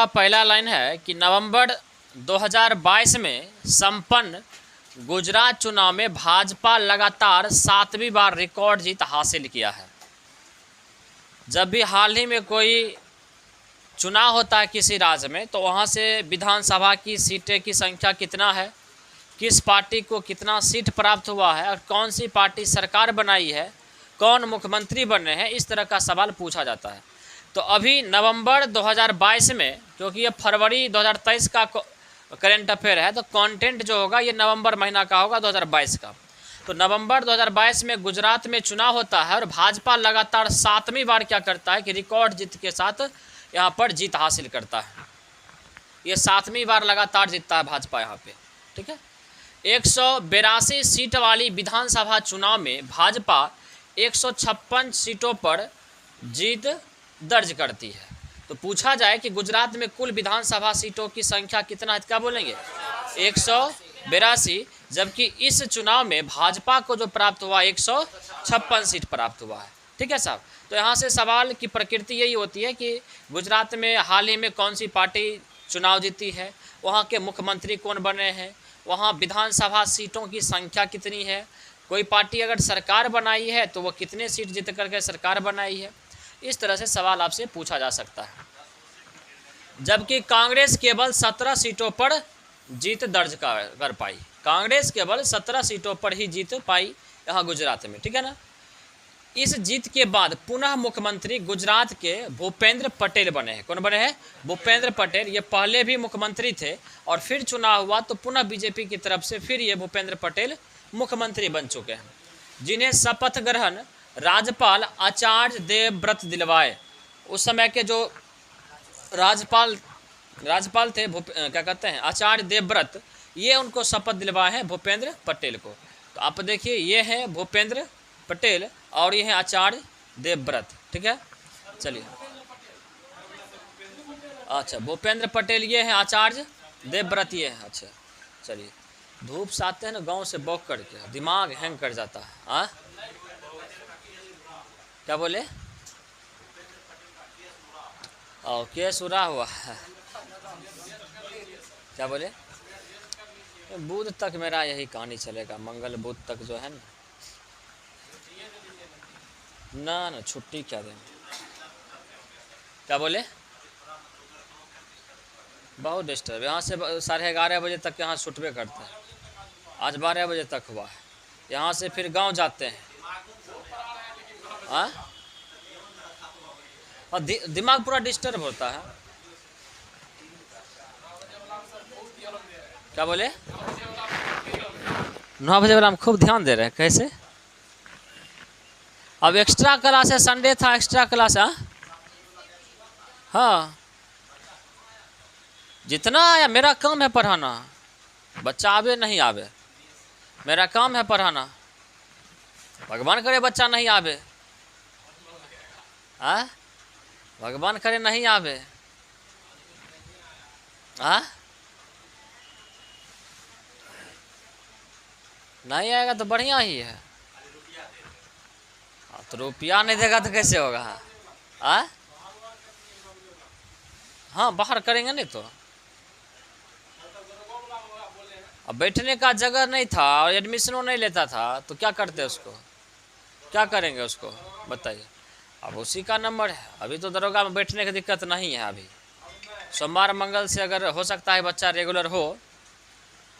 का पहला लाइन है कि नवंबर 2022 में संपन्न गुजरात चुनाव में भाजपा लगातार 7वीं बार रिकॉर्ड जीत हासिल किया है। जब भी हाल ही में कोई चुनाव होता है किसी राज्य में, तो वहाँ से विधानसभा की सीटें की संख्या कितना है, किस पार्टी को कितना सीट प्राप्त हुआ है और कौन सी पार्टी सरकार बनाई है, कौन मुख्यमंत्री बने हैं, इस तरह का सवाल पूछा जाता है। तो अभी नवंबर 2022 में, क्योंकि ये फरवरी 2023 का करेंट अफेयर है, तो कंटेंट जो होगा ये नवंबर महीना का होगा 2022 का। तो नवंबर 2022 में गुजरात में चुनाव होता है और भाजपा लगातार 7वीं बार क्या करता है कि रिकॉर्ड जीत के साथ यहाँ पर जीत हासिल करता है। ये 7वीं बार लगातार जीतता है भाजपा यहाँ पे, ठीक है। 182 सीट वाली विधानसभा चुनाव में भाजपा 156 सीटों पर जीत दर्ज करती है। तो पूछा जाए कि गुजरात में कुल विधानसभा सीटों की संख्या कितना है, क्या बोलेंगे 182, जबकि इस चुनाव में भाजपा को जो प्राप्त हुआ 156 सीट प्राप्त हुआ है, ठीक है साहब। तो यहाँ से सवाल की प्रकृति यही होती है कि गुजरात में हाल ही में कौन सी पार्टी चुनाव जीती है, वहाँ के मुख्यमंत्री कौन बने हैं, वहाँ विधानसभा सीटों की संख्या कितनी है, कोई पार्टी अगर सरकार बनाई है तो वो कितने सीट जीत करके सरकार बनाई है, इस तरह से सवाल आपसे पूछा जा सकता है। जबकि कांग्रेस केवल 17 सीटों पर जीत दर्ज कर पाई, कांग्रेस केवल 17 सीटों पर ही जीत पाई यहाँ गुजरात में, ठीक है ना। इस जीत के बाद पुनः मुख्यमंत्री गुजरात के भूपेंद्र पटेल बने हैं। कौन बने हैं? भूपेंद्र पटेल। ये पहले भी मुख्यमंत्री थे और फिर चुनाव हुआ तो पुनः बीजेपी की तरफ से फिर ये भूपेंद्र पटेल मुख्यमंत्री बन चुके हैं, जिन्हें शपथ ग्रहण राज्यपाल आचार्य देवव्रत दिलवाए। उस समय के जो राज्यपाल थे क्या कहते हैं, आचार्य देवव्रत, ये उनको शपथ दिलवाए हैं भूपेंद्र पटेल को। तो आप देखिए, ये है भूपेंद्र पटेल और ये है आचार्य देवव्रत, ठीक है। चलिए, अच्छा भूपेंद्र पटेल ये है, आचार्य देवव्रत ये है। अच्छा चलिए, धूप से आते हैं ना गांव से बौक करके, दिमाग हैंग कर जाता है। हाँ क्या बोले? केस उड़ा हुआ है, क्या बोले? बुध तक मेरा यही कहानी चलेगा, मंगल बुध तक जो है ना छुट्टी क्या देंगे। क्या बोले? बहुत डिस्टर्ब, यहाँ से 11:30 बजे तक यहाँ छुटबे करते हैं, आज 12 बजे तक हुआ है। यहाँ से फिर गांव जाते हैं। हाँ, और दिमाग पूरा डिस्टर्ब होता है। क्या बोले? 9 बजे वाला हम खूब ध्यान दे रहे हैं। कैसे? अब एक्स्ट्रा क्लास है, संडे था एक्स्ट्रा क्लास। हाँ, जितना आया, मेरा काम है पढ़ाना, बच्चा आवे नहीं आवे, मेरा काम है पढ़ाना। भगवान करे बच्चा नहीं आवे, भगवान करे नहीं आवे। नहीं आएगा तो बढ़िया ही है। तो रुपया नहीं देगा तो कैसे होगा? हाँ, बाहर करेंगे नहीं तो। अब बैठने का जगह नहीं था और एडमिशनों नहीं लेता था तो क्या करते उसको, क्या करेंगे उसको बताइए। अब उसी का नंबर है। अभी तो दरोगा में बैठने की दिक्कत नहीं है। अभी सोमवार मंगल से अगर हो सकता है बच्चा रेगुलर हो,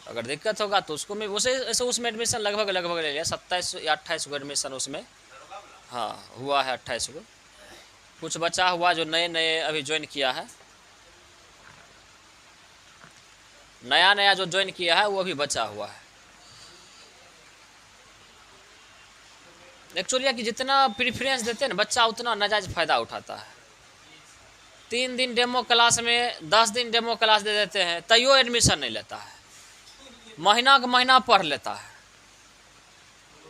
अगर दिक्कत होगा तो उसको में उसमें एडमिशन लगभग ले लिया। 27 या 28 को एडमिशन उसमें हाँ हुआ है, 28 को। कुछ बच्चा हुआ जो नए अभी ज्वाइन किया है, नया जो ज्वाइन किया है वो अभी बचा हुआ है। एक्चुअली कि जितना प्रीफरेंस देते हैं ना बच्चा, उतना नाजायज फ़ायदा उठाता है। 3 दिन डेमो क्लास में 10 दिन डेमो क्लास दे देते हैं, तैयो एडमिशन नहीं लेता है, महीना का महीना पढ़ लेता है।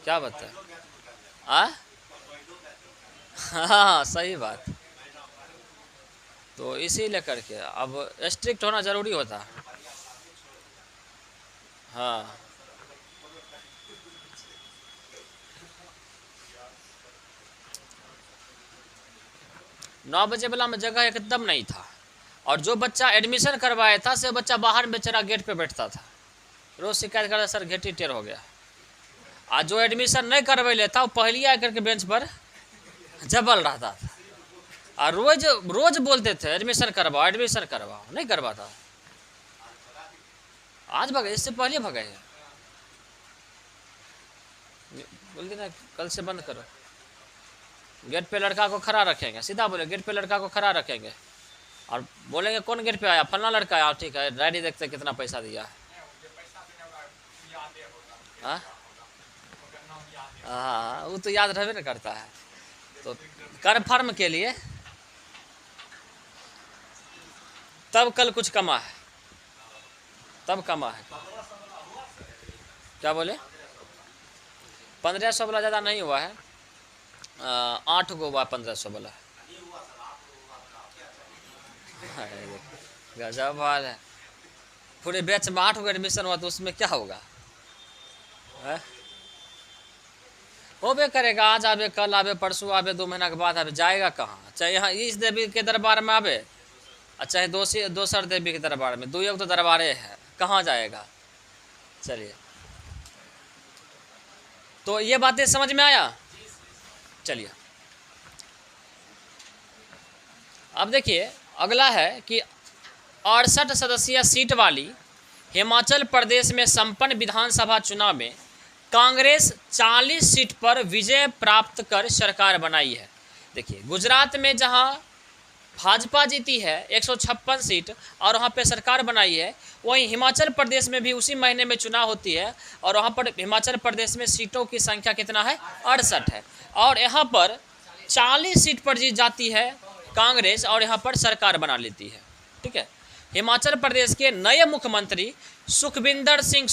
क्या बताए? हाँ सही बात। तो इसी लेकर के अब स्ट्रिक्ट होना ज़रूरी होता है। हाँ, नौ बजे वाला में जगह एकदम नहीं था। और जो बच्चा एडमिशन करवाया था से बच्चा बाहर बेचारा गेट पे बैठता था, रोज शिकायत करता सर गेट ही टेढ़ हो गया। आज जो एडमिशन नहीं करवैले था वो पहले आकर के बेंच पर जबल रहता था और रोज रोज बोलते थे एडमिशन करवाओ नहीं करवाता। आज भगे, इससे पहले भगे है, बोल देना कल से बंद करो। गेट पे लड़का को खड़ा रखेंगे, सीधा बोले गेट पे लड़का को खड़ा रखेंगे और बोलेंगे कौन गेट पे आया, फलना लड़का आया, ठीक है डायरी देखते कितना पैसा दिया है। हाँ वो तो याद रहबे न करता है। तो कन्फर्म के लिए तब कल कुछ कमा है, तब कमा है। क्या बोले 1500 वाला ज़्यादा नहीं हुआ है, 8 गो हुआ 1500 वाला। गजब हाल है, पूरे बैच में 8 गो एडमिशन हुआ तो उसमें क्या होगा, होबे करेगा। आज आवे, कल आवे, परसों आवे, 2 महीना के बाद आवे, जाएगा कहाँ? चाहे यहाँ इस देवी के दरबार में आवे और चाहे दोसर देवी के दरबार में, 2 तो दरबारे है, कहाँ जाएगा। चलिए, तो ये बातें समझ में आया। चलिए अब देखिए अगला है कि 68 सदस्यीय सीट वाली हिमाचल प्रदेश में संपन्न विधानसभा चुनाव में कांग्रेस 40 सीट पर विजय प्राप्त कर सरकार बनाई है। देखिए गुजरात में जहां भाजपा जीती है 156 सीट और वहां पे सरकार बनाई है, वहीं हिमाचल प्रदेश में भी उसी महीने में चुनाव होती है और वहां पर हिमाचल प्रदेश में सीटों की संख्या कितना है, 68 है और यहाँ पर 40 सीट पर जीत जाती है कांग्रेस और यहाँ पर सरकार बना लेती है। ठीक है, हिमाचल प्रदेश के नए मुख्यमंत्री सुखविंदर सिंह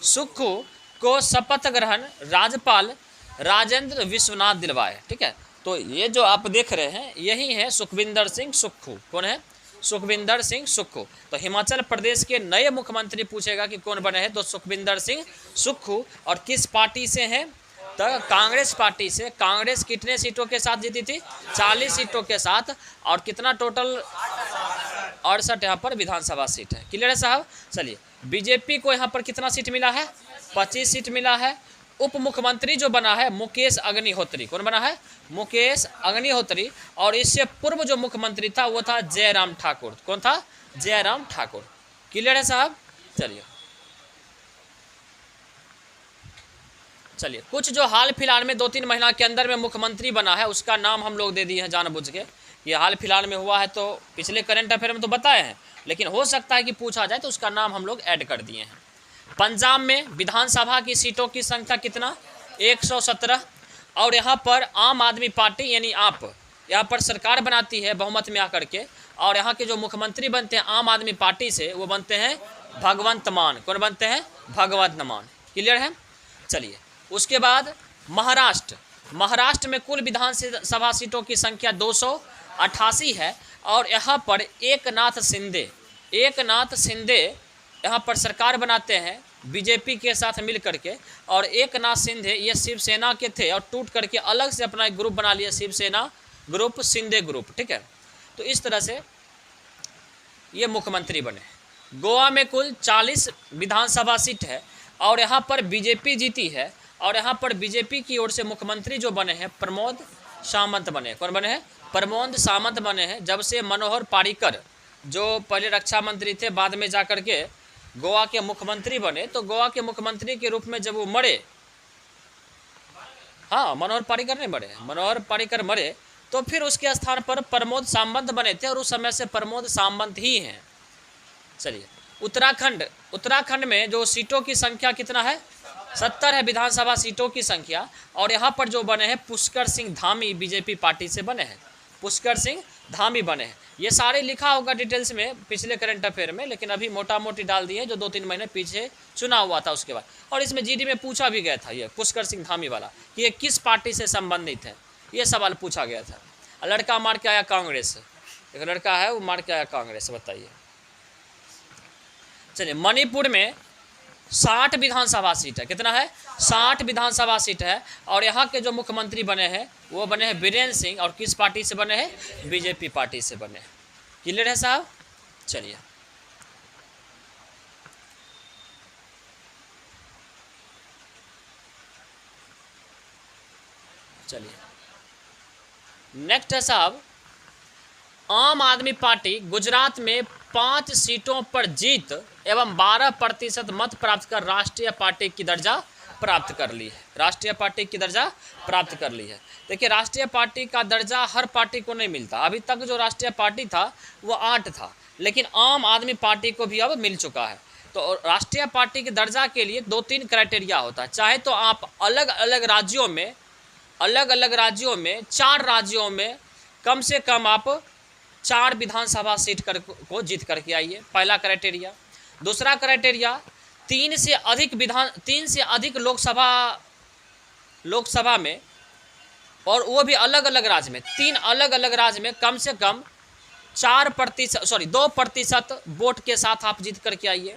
सुक्खू को शपथ ग्रहण राज्यपाल राजेंद्र विश्वनाथ दिलवाए। ठीक है, तो ये जो आप देख रहे हैं यही है सुखविंदर सिंह सुक्खू। कौन है? सुखविंदर सिंह सुक्खू। तो हिमाचल प्रदेश के नए मुख्यमंत्री पूछेगा कि कौन बने हैं, तो सुखविंदर सिंह सुक्खू। और किस पार्टी से हैं? तो कांग्रेस पार्टी से। कांग्रेस कितने सीटों के साथ जीती थी? 40 सीटों के साथ। और कितना टोटल? 68 यहाँ पर विधानसभा सीट है। क्लियर है साहब? चलिए, बीजेपी को यहाँ पर कितना सीट मिला है? 25 सीट मिला है। उप मुख्यमंत्री जो बना है मुकेश अग्निहोत्री। कौन बना है? मुकेश अग्निहोत्री। और इससे पूर्व जो मुख्यमंत्री था वो था जयराम ठाकुर। कौन था? जयराम ठाकुर। क्लियर है साहब? चलिए कुछ जो हाल फिलहाल में 2-3 महीना के अंदर में मुख्यमंत्री बना है उसका नाम हम लोग दे दिए हैं जानबूझ के। ये हाल फिलहाल में हुआ है तो पिछले करंट अफेयर में तो बताए हैं, लेकिन हो सकता है कि पूछा जाए तो उसका नाम हम लोग ऐड कर दिए हैं। पंजाब में विधानसभा की सीटों की संख्या कितना? 117। और यहाँ पर आम आदमी पार्टी यानी आप यहाँ पर सरकार बनाती है बहुमत में आकर के। और यहाँ के जो मुख्यमंत्री बनते हैं आम आदमी पार्टी से वो बनते हैं भगवंत मान। कौन बनते हैं? भगवंत मान। क्लियर है? चलिए, उसके बाद महाराष्ट्र में कुल विधानसभा सीटों की संख्या 288 है। और यहाँ पर एकनाथ शिंदे यहाँ पर सरकार बनाते हैं बीजेपी के साथ मिल करके। और एकनाथ शिंदे ये शिवसेना के थे और टूट करके अलग से अपना एक ग्रुप बना लिया, शिवसेना ग्रुप, शिंदे ग्रुप। ठीक है, तो इस तरह से ये मुख्यमंत्री बने। गोवा में कुल 40 विधानसभा सीट है और यहाँ पर बीजेपी जीती है। और यहाँ पर बीजेपी की ओर से मुख्यमंत्री जो बने हैं प्रमोद सावंत बने। कौन बने हैं? प्रमोद सावंत बने हैं। जब से मनोहर पर्रिकर जो पहले रक्षा मंत्री थे बाद में जाकर के गोवा के मुख्यमंत्री बने, तो गोवा के मुख्यमंत्री के रूप में जब वो मरे, हाँ मनोहर पर्रिकर नहीं मरे, मनोहर पर्रिकर मरे तो फिर उसके स्थान पर प्रमोद सावंत बने थे और उस समय से प्रमोद सावंत ही हैं। चलिए, उत्तराखंड में जो सीटों की संख्या कितना है? 70 है विधानसभा सीटों की संख्या। और यहाँ पर जो बने हैं पुष्कर सिंह धामी बीजेपी पार्टी से बने हैं, पुष्कर सिंह धामी बने हैं। ये सारे लिखा होगा डिटेल्स में पिछले करंट अफेयर में, लेकिन अभी मोटा मोटी डाल दिए जो 2-3 महीने पीछे चुनाव हुआ था उसके बाद। और इसमें जीडी में पूछा भी गया था ये पुष्कर सिंह धामी वाला कि ये किस पार्टी से संबंधित है, ये सवाल पूछा गया था। लड़का मार के आया कांग्रेस, एक लड़का है वो मार के आया कांग्रेस। बताइए। चलिए, मणिपुर में 60 विधानसभा सीट है। कितना है? 60 विधानसभा सीट है। और यहाँ के जो मुख्यमंत्री बने हैं वो बने हैं बीरेन्द्र सिंह, और किस पार्टी से बने हैं? बीजेपी पार्टी से बने हैं। क्लियर है साहब? चलिए, नेक्स्ट है साहब, आम आदमी पार्टी गुजरात में 5 सीटों पर जीत एवं 12% मत प्राप्त कर राष्ट्रीय पार्टी की दर्जा प्राप्त कर ली है। राष्ट्रीय पार्टी की दर्जा प्राप्त कर ली है। देखिए, राष्ट्रीय पार्टी का दर्जा हर पार्टी को नहीं मिलता। अभी तक जो राष्ट्रीय पार्टी था वो 8 था, लेकिन आम आदमी पार्टी को भी अब मिल चुका है। तो राष्ट्रीय पार्टी के दर्जा के लिए 2-3 क्राइटेरिया होता है। चाहे तो आप अलग अलग राज्यों में 4 राज्यों में कम से कम आप 4 विधानसभा सीट को जीत करके आइए, पहला क्राइटेरिया। दूसरा क्राइटेरिया, 3 से अधिक लोकसभा में, और वो भी अलग अलग राज्य में, 3 अलग अलग राज्य में कम से कम 2% वोट के साथ आप जीत करके आइए,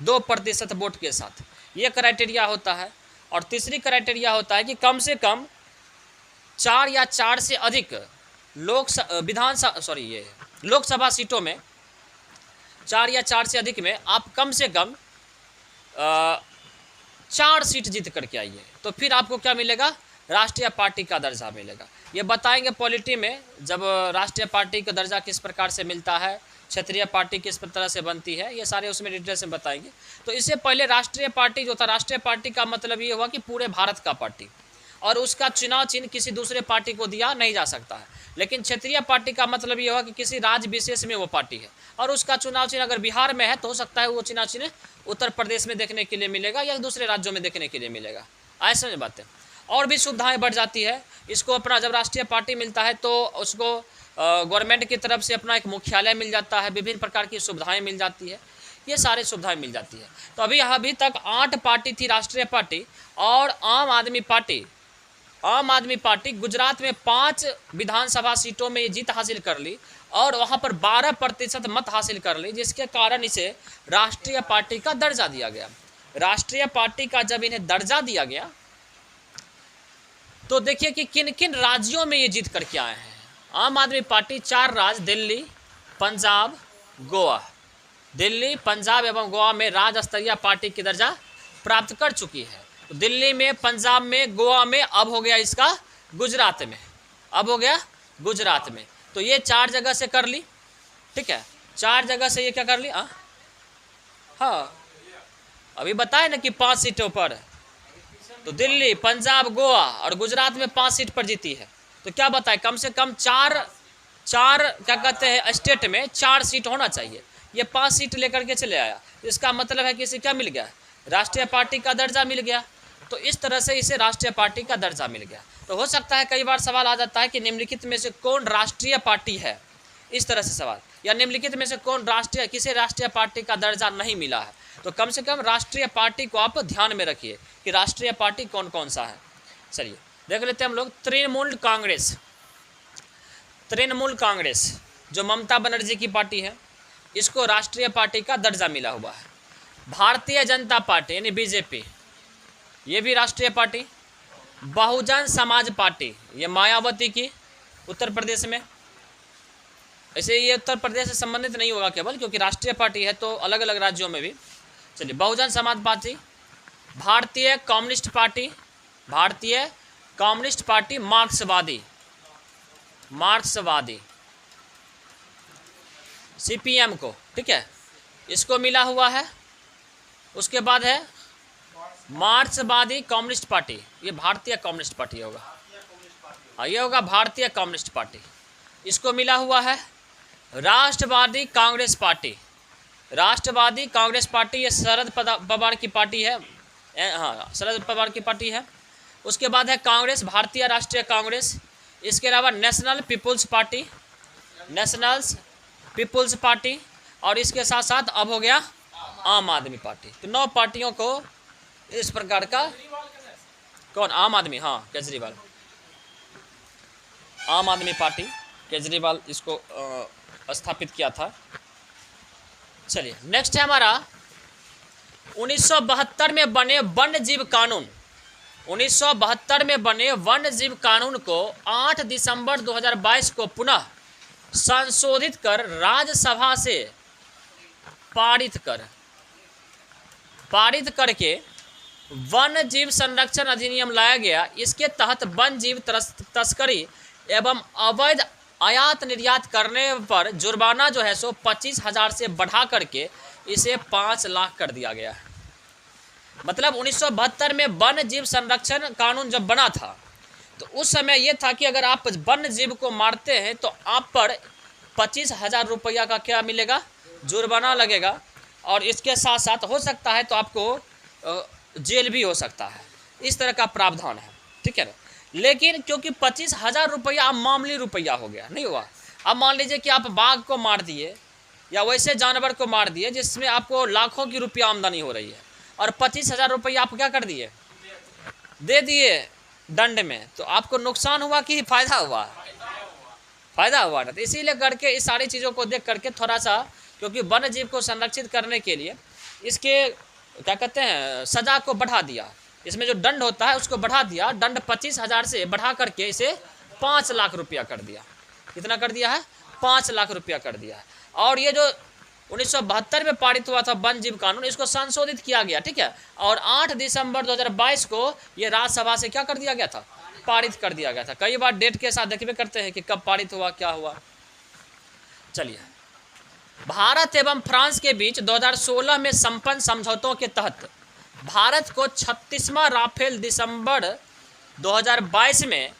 2% वोट के साथ। ये क्राइटेरिया होता है। और तीसरी क्राइटेरिया होता है कि कम से कम 4 या 4 से अधिक लोकसभा सीटों में, 4 या 4 से अधिक में आप कम से कम 4 सीट जीत करके आइए, तो फिर आपको क्या मिलेगा? राष्ट्रीय पार्टी का दर्जा मिलेगा। ये बताएंगे पॉलिटी में, जब राष्ट्रीय पार्टी का दर्जा किस प्रकार से मिलता है, क्षेत्रीय पार्टी किस तरह से बनती है, ये सारे उसमें डिटेल से बताएंगे। तो इससे पहले राष्ट्रीय पार्टी जो था, राष्ट्रीय पार्टी का मतलब ये हुआ कि पूरे भारत का पार्टी, और उसका चुनाव चिन्ह किसी दूसरे पार्टी को दिया नहीं जा सकता है। लेकिन क्षेत्रीय पार्टी का मतलब ये हुआ कि किसी राज्य विशेष में वो पार्टी है, और उसका चुनाव चिन्ह अगर बिहार में है तो हो सकता है वो चुनाव चिन्ह उत्तर प्रदेश में देखने के लिए मिलेगा या दूसरे राज्यों में देखने के लिए मिलेगा। ऐसे बातें और भी सुविधाएं बढ़ जाती है। इसको अपना जब राष्ट्रीय पार्टी मिलता है तो उसको गवर्नमेंट की तरफ से अपना एक मुख्यालय मिल जाता है, विभिन्न प्रकार की सुविधाएं मिल जाती है, ये सारी सुविधाएं मिल जाती है। तो अभी तक 8 पार्टी थी राष्ट्रीय पार्टी, और आम आदमी पार्टी गुजरात में 5 विधानसभा सीटों में जीत हासिल कर ली, और वहाँ पर 12% मत हासिल कर ली, जिसके कारण इसे राष्ट्रीय पार्टी का दर्जा दिया गया। राष्ट्रीय पार्टी का जब इन्हें दर्जा दिया गया तो देखिए कि किन किन राज्यों में ये जीत करके आए हैं। आम आदमी पार्टी 4 राज्य, दिल्ली, पंजाब, गोवा, दिल्ली, पंजाब एवं गोवा में राज्य स्तरीय पार्टी की दर्जा प्राप्त कर चुकी है। तो दिल्ली में, पंजाब में, गोवा में, अब हो गया इसका गुजरात में, तो ये 4 जगह से कर ली। ठीक है, 4 जगह से ये क्या कर ली? हाँ, अभी बताए ना कि 5 सीटों पर, तो दिल्ली, पंजाब, गोवा और गुजरात में 5 सीट पर जीती है। तो क्या बताए, कम से कम 4 क्या कहते हैं, स्टेट में 4 सीट होना चाहिए। ये 5 सीट लेकर के चले आया, इसका मतलब है कि इसे क्या मिल गया? राष्ट्रीय पार्टी का दर्जा मिल गया। तो इस तरह से इसे राष्ट्रीय पार्टी का दर्जा मिल गया। तो हो सकता है कई बार सवाल आ जाता है कि निम्नलिखित में से कौन राष्ट्रीय पार्टी है, इस तरह से सवाल, या निम्नलिखित में से कौन किसे राष्ट्रीय पार्टी का दर्जा नहीं मिला है। तो कम से कम राष्ट्रीय पार्टी को आप ध्यान में रखिए कि राष्ट्रीय पार्टी कौन कौन सा है। चलिए देख लेते हैं हम लोग। तृणमूल कांग्रेस जो ममता बनर्जी की पार्टी है, इसको राष्ट्रीय पार्टी का दर्जा मिला हुआ है। भारतीय जनता पार्टी यानी बीजेपी, ये भी राष्ट्रीय पार्टी। बहुजन समाज पार्टी, ये मायावती की उत्तर प्रदेश में, ऐसे ये उत्तर प्रदेश से संबंधित नहीं होगा केवल, क्योंकि राष्ट्रीय पार्टी है तो अलग अलग राज्यों में भी। चलिए, बहुजन समाज पार्टी, भारतीय कम्युनिस्ट पार्टी, मार्क्सवादी सीपीएम को, ठीक है, इसको मिला हुआ है। उसके बाद है मार्क्सवादी कम्युनिस्ट पार्टी, ये भारतीय कम्युनिस्ट पार्टी होगा, हाँ ये होगा भारतीय कम्युनिस्ट पार्टी, इसको मिला हुआ है। राष्ट्रवादी कांग्रेस पार्टी, ये शरद पवार की पार्टी है, हाँ शरद पवार की पार्टी है। उसके बाद है कांग्रेस, भारतीय राष्ट्रीय कांग्रेस। इसके अलावा नेशनल पीपुल्स पार्टी, और इसके साथ साथ अब हो गया आम आदमी पार्टी। तो 9 पार्टियों को इस प्रकार का, कौन? आम आदमी, हाँ केजरीवाल, आम आदमी पार्टी, केजरीवाल इसको स्थापित किया था। चलिए नेक्स्ट है हमारा 1972 में बने वन्य जीव कानून, 1972 में बने वन्य जीव कानून को 8 दिसंबर 2022 को पुनः संशोधित कर राज्यसभा से पारित करके वन्य जीव संरक्षण अधिनियम लाया गया। इसके तहत वन्य जीव तस्करी एवं अवैध आयात निर्यात करने पर जुर्माना जो है सो 25,000 से बढ़ा करके इसे 5 लाख कर दिया गया है। मतलब 1972 में वन्य जीव संरक्षण कानून जब बना था तो उस समय ये था कि अगर आप वन्य जीव को मारते हैं तो आप पर 25,000 रुपया का क्या मिलेगा, जुर्माना लगेगा, और इसके साथ साथ हो सकता है तो आपको जेल भी हो सकता है। इस तरह का प्रावधान है, ठीक है ना। लेकिन क्योंकि 25,000 रुपया अब मामूली रुपया हो गया, नहीं हुआ। अब मान लीजिए कि आप बाघ को मार दिए या वैसे जानवर को मार दिए जिसमें आपको लाखों की रुपया आमदनी हो रही है, और 25,000 रुपया आप क्या कर दिए, दे दिए दंड में, तो आपको नुकसान हुआ कि फायदा हुआ? फायदा हुआ ना। तो इसीलिए करके इस सारी चीज़ों को देख करके थोड़ा सा, क्योंकि वन्य जीव को संरक्षित करने के लिए इसके क्या कहते हैं सज़ा को बढ़ा दिया, इसमें जो दंड होता है उसको बढ़ा दिया। दंड 25,000 से बढ़ा करके इसे 5 लाख रुपया कर दिया। कितना कर दिया है? 5 लाख रुपया कर दिया है। और ये जो 1972 में पारित हुआ था वन्य जीव कानून, इसको संशोधित किया गया, ठीक है। और 8 दिसंबर 2022 को ये राज्यसभा से क्या कर दिया गया था, पारित कर दिया गया था। कई बार डेट के साथ देखते करते हैं कि कब पारित हुआ, क्या हुआ। चलिए, भारत एवं फ्रांस के बीच 2016 में संपन्न समझौतों के तहत भारत को 36वां राफेल दिसंबर 2022 में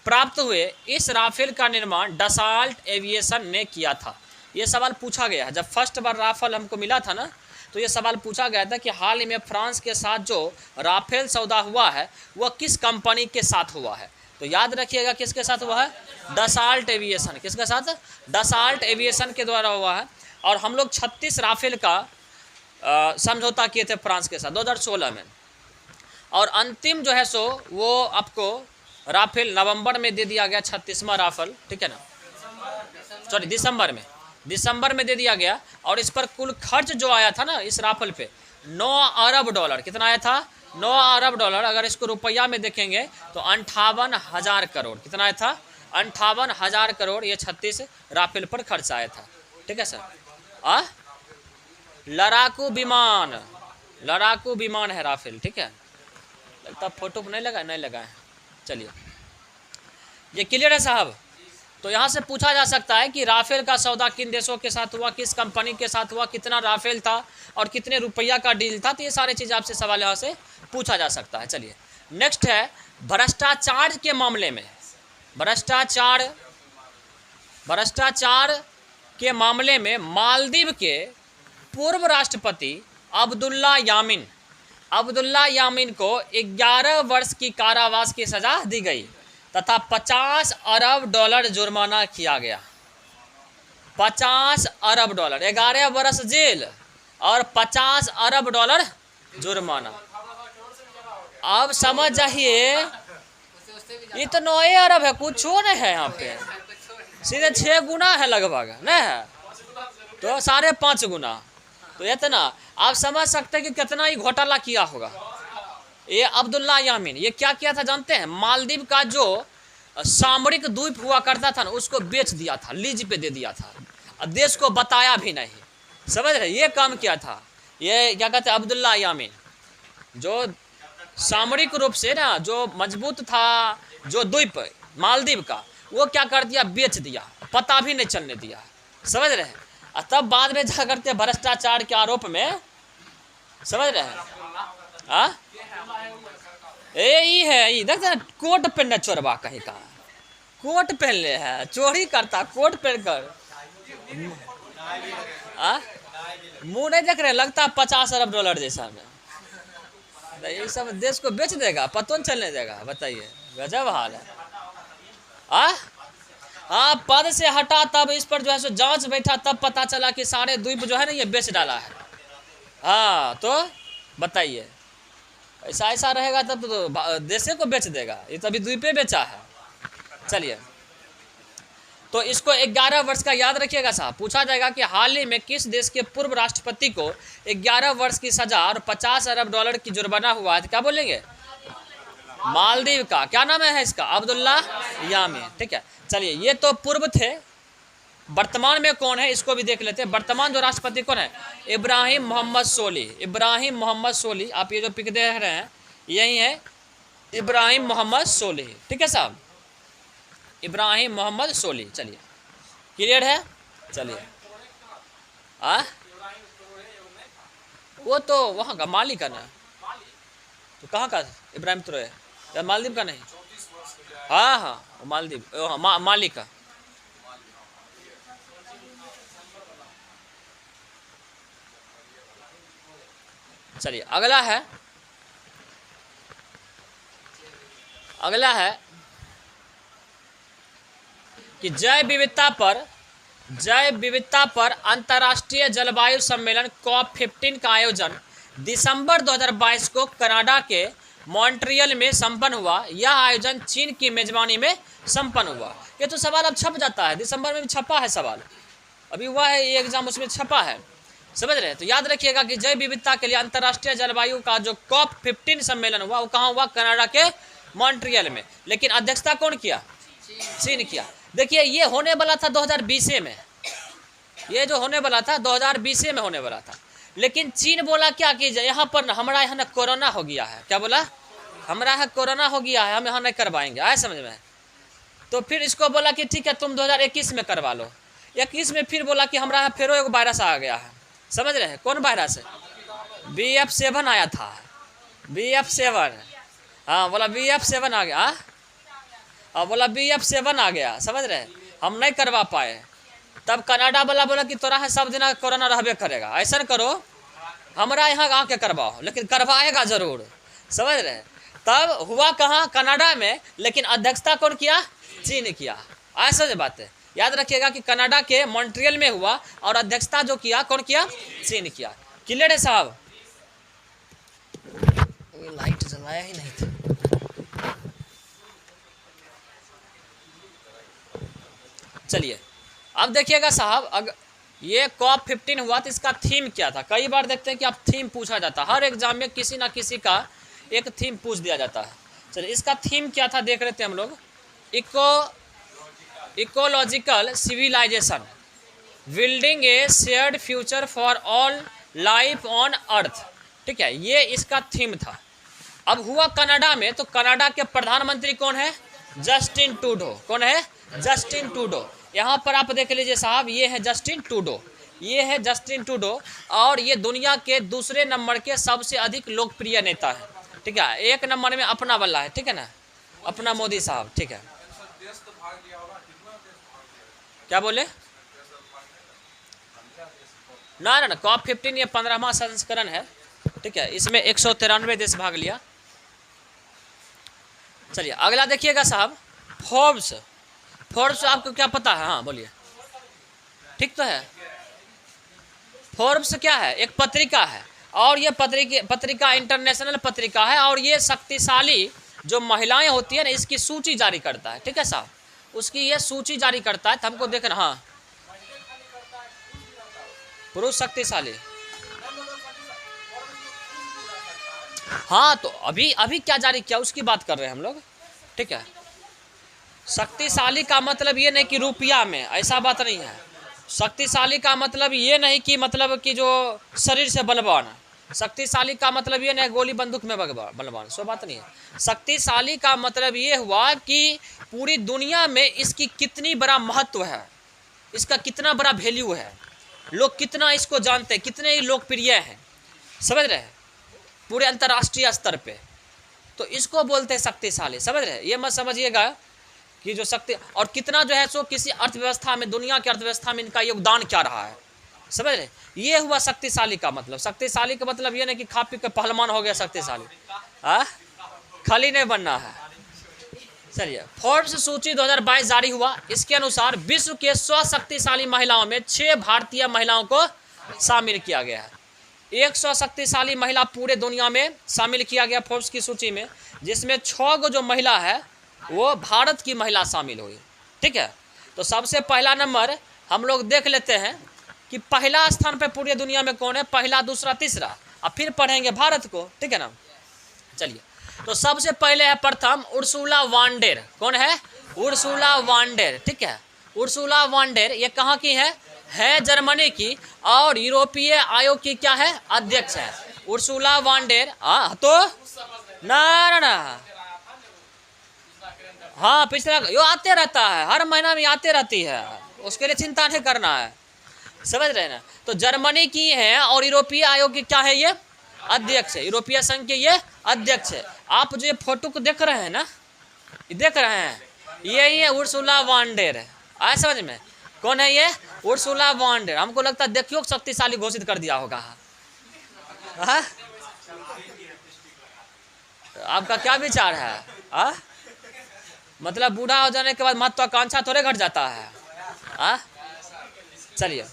प्राप्त हुए। इस राफेल का निर्माण डसाल्ट एविएशन ने किया था। ये सवाल पूछा गया है, जब फर्स्ट बार राफेल हमको मिला था ना, तो ये सवाल पूछा गया था कि हाल ही में फ्रांस के साथ जो राफेल सौदा हुआ है वह किस कंपनी के साथ हुआ है। तो याद रखिएगा किसके साथ हुआ है, डसाल्ट एविएशन। किसके साथ? डसाल्ट एविएशन के द्वारा हुआ है। और हम लोग 36 राफेल का समझौता किए थे फ्रांस के साथ 2016 में, और अंतिम जो है सो वो आपको राफेल नवंबर में दे दिया गया, 36वां राफेल, ठीक है ना, सॉरी दिसंबर में दे दिया गया। और इस पर कुल खर्च जो आया था ना इस राफेल पे 9 अरब डॉलर। कितना आया था? 9 अरब डॉलर। अगर इसको रुपया में देखेंगे तो 58,000 करोड़। कितना आया था? 58,000 करोड़ ये 36 राफेल पर खर्च आया था, ठीक है सर। लड़ाकू विमान है राफेल, ठीक है। लगता फोटो नहीं लगा है। चलिए, ये क्लियर है साहब। तो यहाँ से पूछा जा सकता है कि राफेल का सौदा किन देशों के साथ हुआ, किस कंपनी के साथ हुआ, कितना राफेल था और कितने रुपया का डील था। तो ये सारी चीज़ आपसे सवाल यहाँ से पूछा जा सकता है। चलिए, नेक्स्ट है भ्रष्टाचार के मामले में। भ्रष्टाचार के मामले में मालदीव के पूर्व राष्ट्रपति अब्दुल्ला यामीन को 11 वर्ष की कारावास की सजा दी गई तथा 50 अरब डॉलर जुर्माना किया गया। 50 अरब डॉलर, 11 वर्ष जेल और 50 अरब डॉलर जुर्माना। अब समझ जाइए, इतना 9 अरब है, कुछ नहीं है यहाँ पे, सीधे 6 गुना है लगभग, नहीं है तो 5.5 गुना। तो इतना आप समझ सकते हैं कि कितना ही घोटाला किया होगा ये अब्दुल्ला यामीन। ये क्या किया था जानते हैं? मालदीव का जो सामरिक द्वीप हुआ करता था ना उसको बेच दिया था, लीज पे दे दिया था, और देश को बताया भी नहीं। समझ रहे? ये काम किया था ये क्या कहते हैं अब्दुल्ला यामीन, जो सामरिक रूप से ना जो मजबूत था जो द्वीप मालदीव का, वो क्या कर दिया, बेच दिया, पता भी नहीं चलने दिया। समझ रहे हैं? और तब बाद में जा करते भ्रष्टाचार के आरोप में, समझ रहे हैं, ये है देखते हैं कोट पहनने चोरबा कहीं का, कोट पहन ले है, चोरी करता कोट पहन कर, मुंह नहीं देख रहे, लगता 50 अरब डॉलर जैसा में। ये सब देश को बेच देगा, पता नहीं चलने देगा। बताइए, गजब हाल है। हाँ, पद से हटा तब इस पर जो है सो जांच बैठा, तब पता चला कि सारे द्वीप जो है ना ये बेच डाला है। हाँ, तो बताइए, ऐसा रहेगा तब तो देश को बेच देगा। ये तो अभी द्वीपे बेचा है। चलिए, तो इसको 11 वर्ष का याद रखिएगा साहब। पूछा जाएगा कि हाल ही में किस देश के पूर्व राष्ट्रपति को 11 वर्ष की सजा और 50 अरब डॉलर की जुर्माना हुआ है, तो क्या बोलेंगे? मालदीव का। क्या नाम है इसका? अब्दुल्ला यामी। ठीक है, चलिए ये तो पूर्व थे। वर्तमान में कौन है इसको भी देख लेते हैं। वर्तमान जो राष्ट्रपति कौन है? इब्राहिम मोहम्मद सोली। इब्राहिम मोहम्मद सोली, आप ये जो पिक देख रहे हैं यही है इब्राहिम मोहम्मद सोली। ठीक है साहब, इब्राहिम मोहम्मद सोली। चलिए क्लियर है। चलिए वो तो वहाँ का मालिक है ना, तो कहाँ का इब्राहिम तो है, मालदीव का नहीं? हाँ हाँ मालदीव मालिक का। चलिए अगला है कि जैव विविधता पर अंतर्राष्ट्रीय जलवायु सम्मेलन COP15 का आयोजन दिसंबर 2022 को कनाडा के मॉन्ट्रियल में संपन्न हुआ। यह आयोजन चीन की मेजबानी में संपन्न हुआ। ये तो सवाल अब छप जाता है, दिसंबर में भी छपा है सवाल, अभी हुआ है ये एग्जाम, उसमें छपा है, समझ रहे हैं। तो याद रखिएगा कि जैव विविधता के लिए अंतर्राष्ट्रीय जलवायु का जो COP15 सम्मेलन हुआ वो कहाँ हुआ? कनाडा के मॉन्ट्रियल में। लेकिन अध्यक्षता कौन किया? चीन किया। देखिए ये होने वाला था 2020 में, ये जो होने वाला था 2020 में होने वाला था, लेकिन चीन बोला क्या कि यहाँ पर हमारा यहाँ कोरोना हो गया है। क्या बोला? हमारा यहाँ कोरोना हो गया है, हम यहाँ नहीं करवाएंगे। आए समझ में? तो फिर इसको बोला कि ठीक है तुम 2021 में करवा लो। 21 में फिर बोला कि हमारा यहाँ फिर एक वायरस आ गया है, समझ रहे हैं? कौन वायरस है? BF7 आया था, BF7। हाँ बोला BF7 आ गया, हाँ बोला BF7 आ गया, समझ रहे हैं? हम नहीं करवा पाए। तब कनाडा वाला बोला कि तोरा है सब दिन कोरोना रहबे करेगा, ऐसा करो हमारा यहाँ आके करवाओ, लेकिन करवाएगा जरूर, समझ रहे हैं? तब हुआ कहाँ? कनाडा में, लेकिन अध्यक्षता कौन किया? चीन किया। ऐसा जो बात है याद रखिएगा कि कनाडा के मॉन्ट्रियल में हुआ और अध्यक्षता जो किया कौन किया? चीन किया। क्लियर है साहब? लाइट जलाया ही नहीं था। चलिए अब देखिएगा साहब, अगर ये COP15 हुआ तो इसका थीम क्या था? कई बार देखते हैं कि अब थीम पूछा जाता है, हर एग्जाम में किसी ना किसी का एक थीम पूछ दिया जाता है। चलिए इसका थीम क्या था देख लेते हैं हम लोग। Ecological civilization, building a shared future for all life on earth. ठीक है, ये इसका थीम था। अब हुआ कनाडा में, तो कनाडा के प्रधानमंत्री कौन है? Justin Trudeau. कौन है? Justin Trudeau. यहाँ पर आप देख लीजिए साहब, ये है जस्टिन ट्रूडो, ये है जस्टिन ट्रूडो, और ये दुनिया के दूसरे नंबर के सबसे अधिक लोकप्रिय नेता है। ठीक है, एक नंबर में अपना वाला है, ठीक है ना, अपना मोदी साहब। ठीक है, क्या बोले? ना ना COP15 ये 15वां संस्करण है। ठीक है, इसमें 193 देश भाग लिया। चलिए अगला देखिएगा साहब, फोर्ब्स। फोर्ब्स आपको क्या पता है? हाँ बोलिए। ठीक तो है। फोर्ब्स क्या है? एक पत्रिका है, और ये पत्रिका इंटरनेशनल पत्रिका है, और ये शक्तिशाली जो महिलाएं होती है ना, इसकी सूची जारी करता है। ठीक है साहब, उसकी ये सूची जारी करता है। तो हमको देखना, हाँ पुरुष शक्तिशाली, हाँ तो अभी क्या जारी किया उसकी बात कर रहे हैं हम लोग। ठीक है, शक्तिशाली का मतलब ये नहीं कि रुपया में, ऐसा बात नहीं है। शक्तिशाली का मतलब ये नहीं कि जो शरीर से बलवान। शक्तिशाली का मतलब ये नहीं गोली बंदूक में बलवान, सो बात नहीं है। शक्तिशाली का मतलब ये हुआ कि पूरी दुनिया में इसकी कितनी बड़ा महत्व है, इसका कितना बड़ा वैल्यू है, लोग कितना इसको जानते हैं, कितने ही लोकप्रिय हैं, समझ रहे हैं, पूरे अंतर्राष्ट्रीय स्तर पे। तो इसको बोलते हैं शक्तिशाली, समझ रहे हैं? ये मत समझिएगा कि जो शक्ति, और कितना जो है सो किसी अर्थव्यवस्था में, दुनिया की अर्थव्यवस्था में इनका योगदान क्या रहा है, समझ रहे? ये हुआ शक्तिशाली का मतलब। शक्तिशाली का मतलब ये नहीं कि खा पी के पहलवान हो गया शक्तिशाली, खाली नहीं बनना है। चलिए, फोर्ब्स सूची 2022 जारी हुआ। इसके अनुसार विश्व के 100 शक्तिशाली महिलाओं में 6 भारतीय महिलाओं को शामिल किया गया है। 100 शक्तिशाली महिला पूरे दुनिया में शामिल किया गया फोर्ब्स की सूची में, जिसमें 6 गो जो महिला है वो भारत की महिला शामिल हुई। ठीक है, तो सबसे पहला नंबर हम लोग देख लेते हैं कि पहला स्थान पे पूरी दुनिया में कौन है, पहला, दूसरा, तीसरा, अब फिर पढ़ेंगे भारत को, ठीक है ना। चलिए, तो सबसे पहले है प्रथम उर्सुला वांडेर। कौन है? उर्सुला वांडेर, ठीक है। उर्सुला वांडेर ये कहाँ की है जर्मनी की, और यूरोपीय आयोग की क्या है, अध्यक्ष है। उर्सुला वांडेर, तो ना, हाँ पिछला यो आते रहता है, हर महीना में आते रहती है, उसके लिए चिंता नहीं करना है, समझ रहे हैं ना। तो जर्मनी की है और यूरोपीय आयोग की क्या है, ये अध्यक्ष है, यूरोपीय संघ के ये अध्यक्ष है। आप जो ये फोटो को देख रहे हैं ना, देख रहे हैं, यही है उर्सुला वांडेर, आया समझ में। कौन है ये? उर्सुला वांडेर। हमको लगता है देखियो शक्तिशाली घोषित कर दिया होगा। हाँ? आपका क्या विचार है? मतलब बूढ़ा हो जाने के बाद महत्वाकांक्षा थोड़े घट जाता है। चलिए,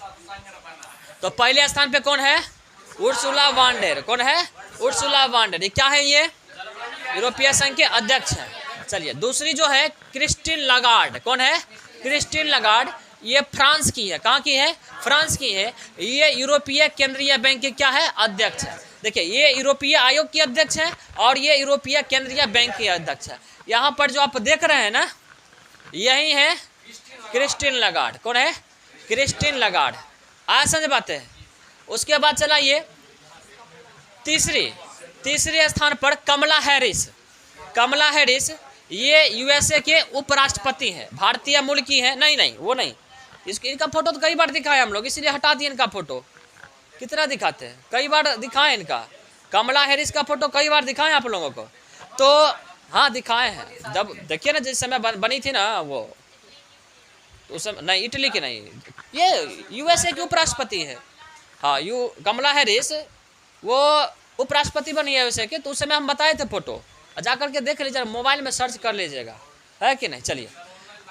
तो पहले स्थान पे कौन है? उर्सुला वांडेर। कौन है? उर्सुला वांडेर। ये क्या है? ये यूरोपीय संघ के अध्यक्ष हैं। चलिए, दूसरी जो है क्रिस्टीन लगार्ड। कौन है? Christine Lagarde. ये फ्रांस की है। कहाँ की है? फ्रांस की है। ये यूरोपीय केंद्रीय बैंक की क्या है? अध्यक्ष है। देखिए, ये यूरोपीय आयोग की अध्यक्ष है और ये यूरोपीय केंद्रीय बैंक की अध्यक्ष है। यहाँ पर जो आप देख रहे हैं ना, यही है क्रिस्टीन लगार्ड। कौन है? Christine Lagarde. आया समझ बात है। उसके बाद चलाइए तीसरे स्थान पर कमला हैरिस। कमला हैरिस ये यूएसए के उपराष्ट्रपति हैं, भारतीय मूल की है। नहीं वो नहीं, इनका फोटो तो कई बार दिखाए हम लोग, इसीलिए हटा दिए इनका फोटो। कितना दिखाते हैं? कई बार दिखाए इनका। कमला हैरिस का फोटो कई बार दिखाए आप लोगों को। तो हाँ दिखाए हैं, जब देखिए ना जिस समय बनी थी ना वो, उस समय नहीं, इटली की नहीं, ये यूएसए के उपराष्ट्रपति है। हाँ, कमला हैरिस वो उपराष्ट्रपति बनी है यूएसए के। तो उस समय हम बताए थे फोटो, जा करके देख लीजिए, मोबाइल में सर्च कर लीजिएगा, है कि नहीं। चलिए,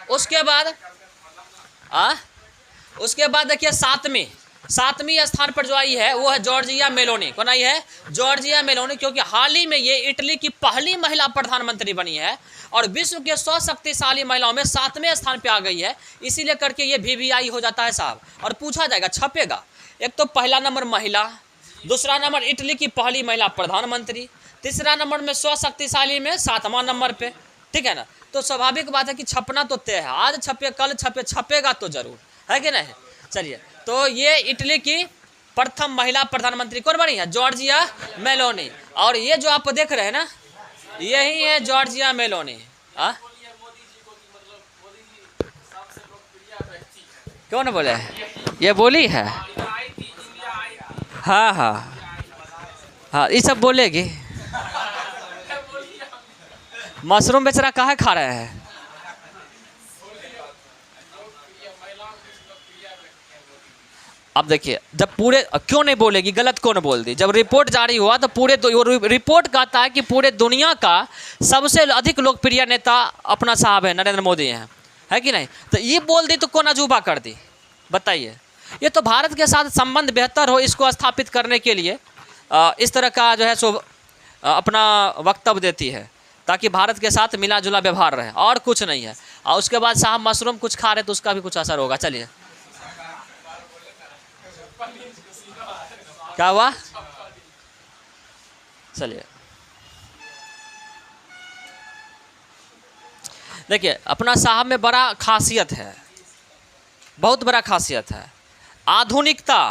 उसके बाद देखिए सातवीं स्थान पर जो आई है वो है जॉर्जिया मेलोनी। कौन आई है? जॉर्जिया मेलोनी, क्योंकि हाल ही में ये इटली की पहली महिला प्रधानमंत्री बनी है और विश्व के 100 शक्तिशाली महिलाओं में 7वें स्थान पे आ गई है। इसीलिए करके ये VVI हो जाता है साहब, और पूछा जाएगा, छपेगा। एक तो पहला नंबर महिला, दूसरा नंबर इटली की पहली महिला प्रधानमंत्री, तीसरा नंबर में 100 शक्तिशाली में 7वां नंबर पे, ठीक है ना। तो स्वाभाविक बात है कि छपना तो तय है, आज छपे कल छपे, छपेगा तो जरूर, है कि नहीं। चलिए, तो ये इटली की प्रथम महिला प्रधानमंत्री कौन बनी है? Giorgia Meloni. और ये जो आप देख रहे हैं ना, यही है जॉर्जिया मेलोनी। कौन बोले? ये बोली है। हाँ, ये सब बोलेगी। मशरूम बेचारा काहे खा रहे हैं? अब देखिए, जब पूरे क्यों नहीं बोलेगी, गलत कौन बोल दी? जब रिपोर्ट जारी हुआ तो पूरे रिपोर्ट कहता है कि पूरे दुनिया का सबसे अधिक लोकप्रिय नेता अपना साहब है, नरेंद्र मोदी हैं, है कि नहीं। तो ये बोल दी तो कौन अजूबा कर दी, बताइए। ये तो भारत के साथ संबंध बेहतर हो इसको स्थापित करने के लिए इस तरह का जो है सो अपना वक्तव्य देती है, ताकि भारत के साथ मिला जुला व्यवहार रहे, और कुछ नहीं है। और उसके बाद साहब मशरूम कुछ खा रहे तो उसका भी कुछ असर होगा। चलिए, क्या हुआ? चलिए, देखिए, अपना साहब में बड़ा खासियत है, बहुत बड़ा खासियत है। आधुनिकता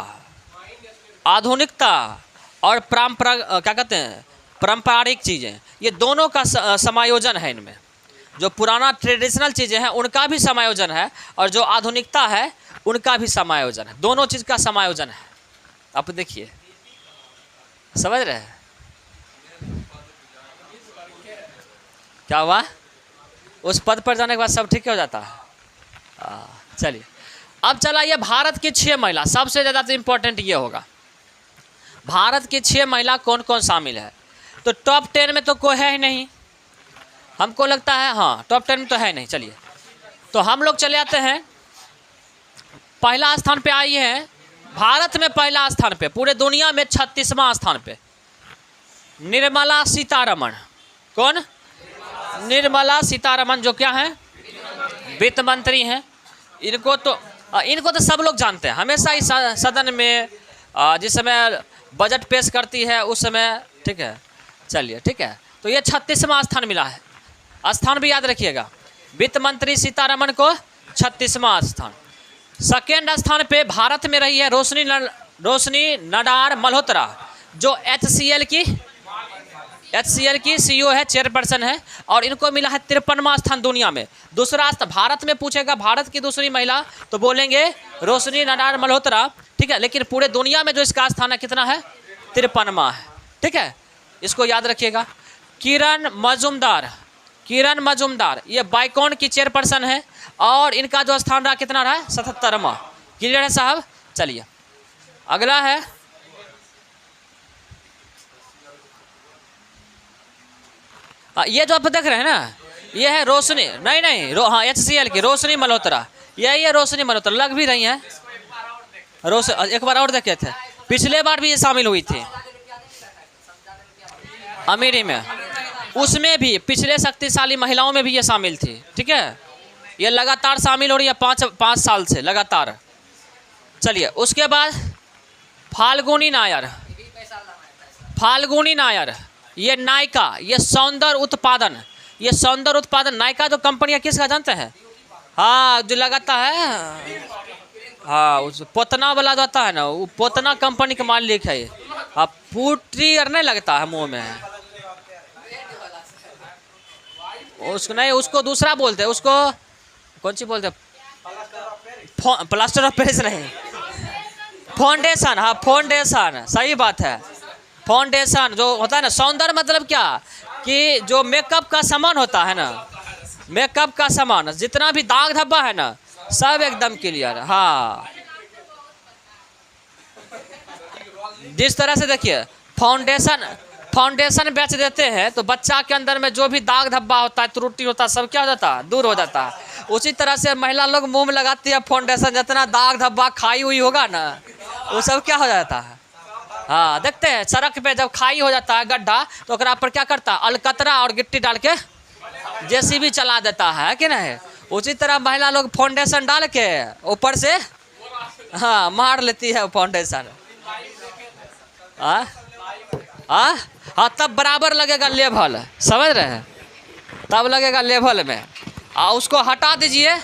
और क्या कहते हैं, पारंपरिक चीज़ें, ये दोनों का समायोजन है इनमें। जो पुराना ट्रेडिशनल चीज़ें हैं उनका भी समायोजन है, और जो आधुनिकता है उनका भी समायोजन है। दोनों चीज़ का समायोजन है। आप देखिए, समझ रहे हैं क्या हुआ? उस पद पर जाने के बाद सब ठीक हो जाता है। चलिए, अब चलाइए भारत की 6 महिला। सबसे ज़्यादा तो इम्पोर्टेंट ये होगा, भारत की 6 महिला कौन कौन शामिल है। तो टॉप 10 में तो कोई है ही नहीं, हमको लगता है। हाँ, टॉप 10 में तो है नहीं। चलिए, तो हम लोग चले आते हैं। पहला स्थान पे आई है भारत में, पहला स्थान पे, पूरे दुनिया में 36वां स्थान पे निर्मला सीतारमण। कौन? निर्मला सीतारमण, जो क्या है? वित्त मंत्री हैं। इनको तो सब लोग जानते हैं, हमेशा इस सदन में जिस समय बजट पेश करती है उस समय, ठीक है। चलिए ठीक है, तो ये 36वां स्थान मिला है। स्थान भी याद रखिएगा, वित्त मंत्री सीतारमण को 36वां स्थान। सेकेंड स्थान पे भारत में रही है रोशनी नडार मल्होत्रा, जो HCL की CEO है, चेयरपर्सन है, और इनको मिला है 53वां स्थान दुनिया में। दूसरा स्थान भारत में पूछेगा, भारत की दूसरी महिला, तो बोलेंगे रोशनी नडार मल्होत्रा, ठीक है। लेकिन पूरे दुनिया में जो इसका स्थान है कितना है, 53वां है, ठीक है। इसको याद रखिएगा। किरण मजूमदार ये बाइकॉन की चेयरपर्सन है, और इनका जो स्थान रहा कितना रहा, 77वां। क्लियर है साहब। चलिए अगला है ये जो आप देख रहे हैं ना, ये है रोशनी हाँ HCL की रोशनी मल्होत्रा, यही है रोशनी मल्होत्रा, लग भी रही हैं। एक बार और देखे थे, पिछले बार भी ये शामिल हुई थी अमीरी में, उसमें भी पिछले शक्तिशाली महिलाओं में भी ये शामिल थी, ठीक है। ये लगातार शामिल हो रही है 5 साल से लगातार। चलिए उसके बाद फाल्गुनी नायर, ये नायका, ये सौंदर्य उत्पादन नायका जो कंपनी है, किसका जानते हैं? हाँ, जो लगाता है, हाँ उस पोतना वाला जाता है ना, वो पोतना कंपनी का मालिक है। हाँ, पुट्री और नहीं लगता है मुंह में, उसको नहीं, उसको दूसरा बोलते हैं, उसको कौन सी बोलते हैं, प्लास्टर ऑफ पेरिस नहीं, फाउंडेशन। हाँ फाउंडेशन, सही बात है। फाउंडेशन जो होता है ना, सौंदर्य मतलब क्या, कि जो मेकअप का सामान होता है ना, मेकअप का सामान जितना भी दाग धब्बा है ना, सब एकदम क्लियर। हाँ, जिस तरह से देखिए फाउंडेशन बेच देते हैं, तो बच्चा के अंदर में जो भी दाग धब्बा होता है, त्रुटि होता है, सब क्या हो जाता है, दूर हो जाता है। उसी तरह से महिला लोग मुंह में लगाती है फाउंडेशन, जितना दाग धब्बा खाई हुई होगा ना, वो सब क्या हो जाता है। हाँ, देखते हैं सड़क पे जब खाई हो जाता है गड्ढा, तो ओकरा पर क्या करता है, अलकतरा और गिट्टी डाल के JCB चला देता है कि नहीं। उसी तरह महिला लोग फाउंडेशन डाल के ऊपर से हाँ मार लेती है फाउंडेशन। हाँ, तब बराबर लगेगा लेवल, समझ रहे हैं, तब लगेगा लेवल में। उसको हटा दीजिए,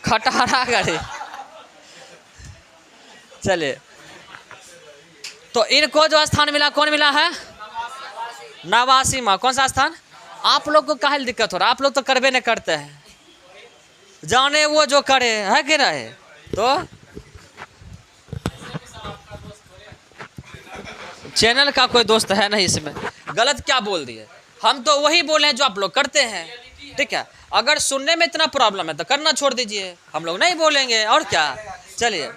खटारा गाड़ी। चलिए, तो इनको जो स्थान मिला, कौन मिला है, 89वां। कौन सा स्थान? आप लोग को काहे दिक्कत हो रहा है, आप लोग तो करबे नहीं करते हैं, जाने वो जो करे है कि नहीं। तो चैनल का कोई दोस्त है नहीं इसमें, गलत क्या बोल दिए, हम तो वही बोले हैं जो आप लोग करते हैं, ठीक है। अगर सुनने में इतना प्रॉब्लम है तो करना छोड़ दीजिए, हम लोग नहीं बोलेंगे, और क्या। चलिए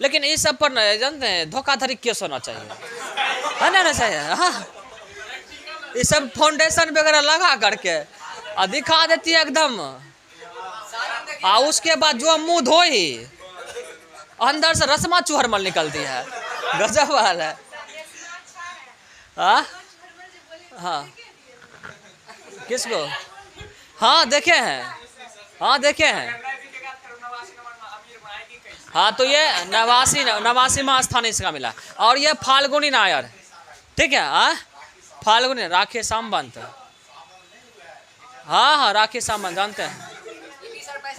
लेकिन इस सब पर जानते हैं धोखाधड़ी केस होना चाहिए, है ना चाहिए। हाँ, ये सब फाउंडेशन वगैरह लगा करके दिखा देती है एकदम, उसके बाद जो मुंह धोई अंदर से रस्मा चूहरमल निकलती है, गजब वाला है। हाँ किसको? हाँ देखे हैं, हाँ तो ये 89वां स्थान इसका मिला। और ये फाल्गुनी नायर, ठीक है। फाल्गुनी राखी सामंत, हाँ राखी सामंत जानते हैं।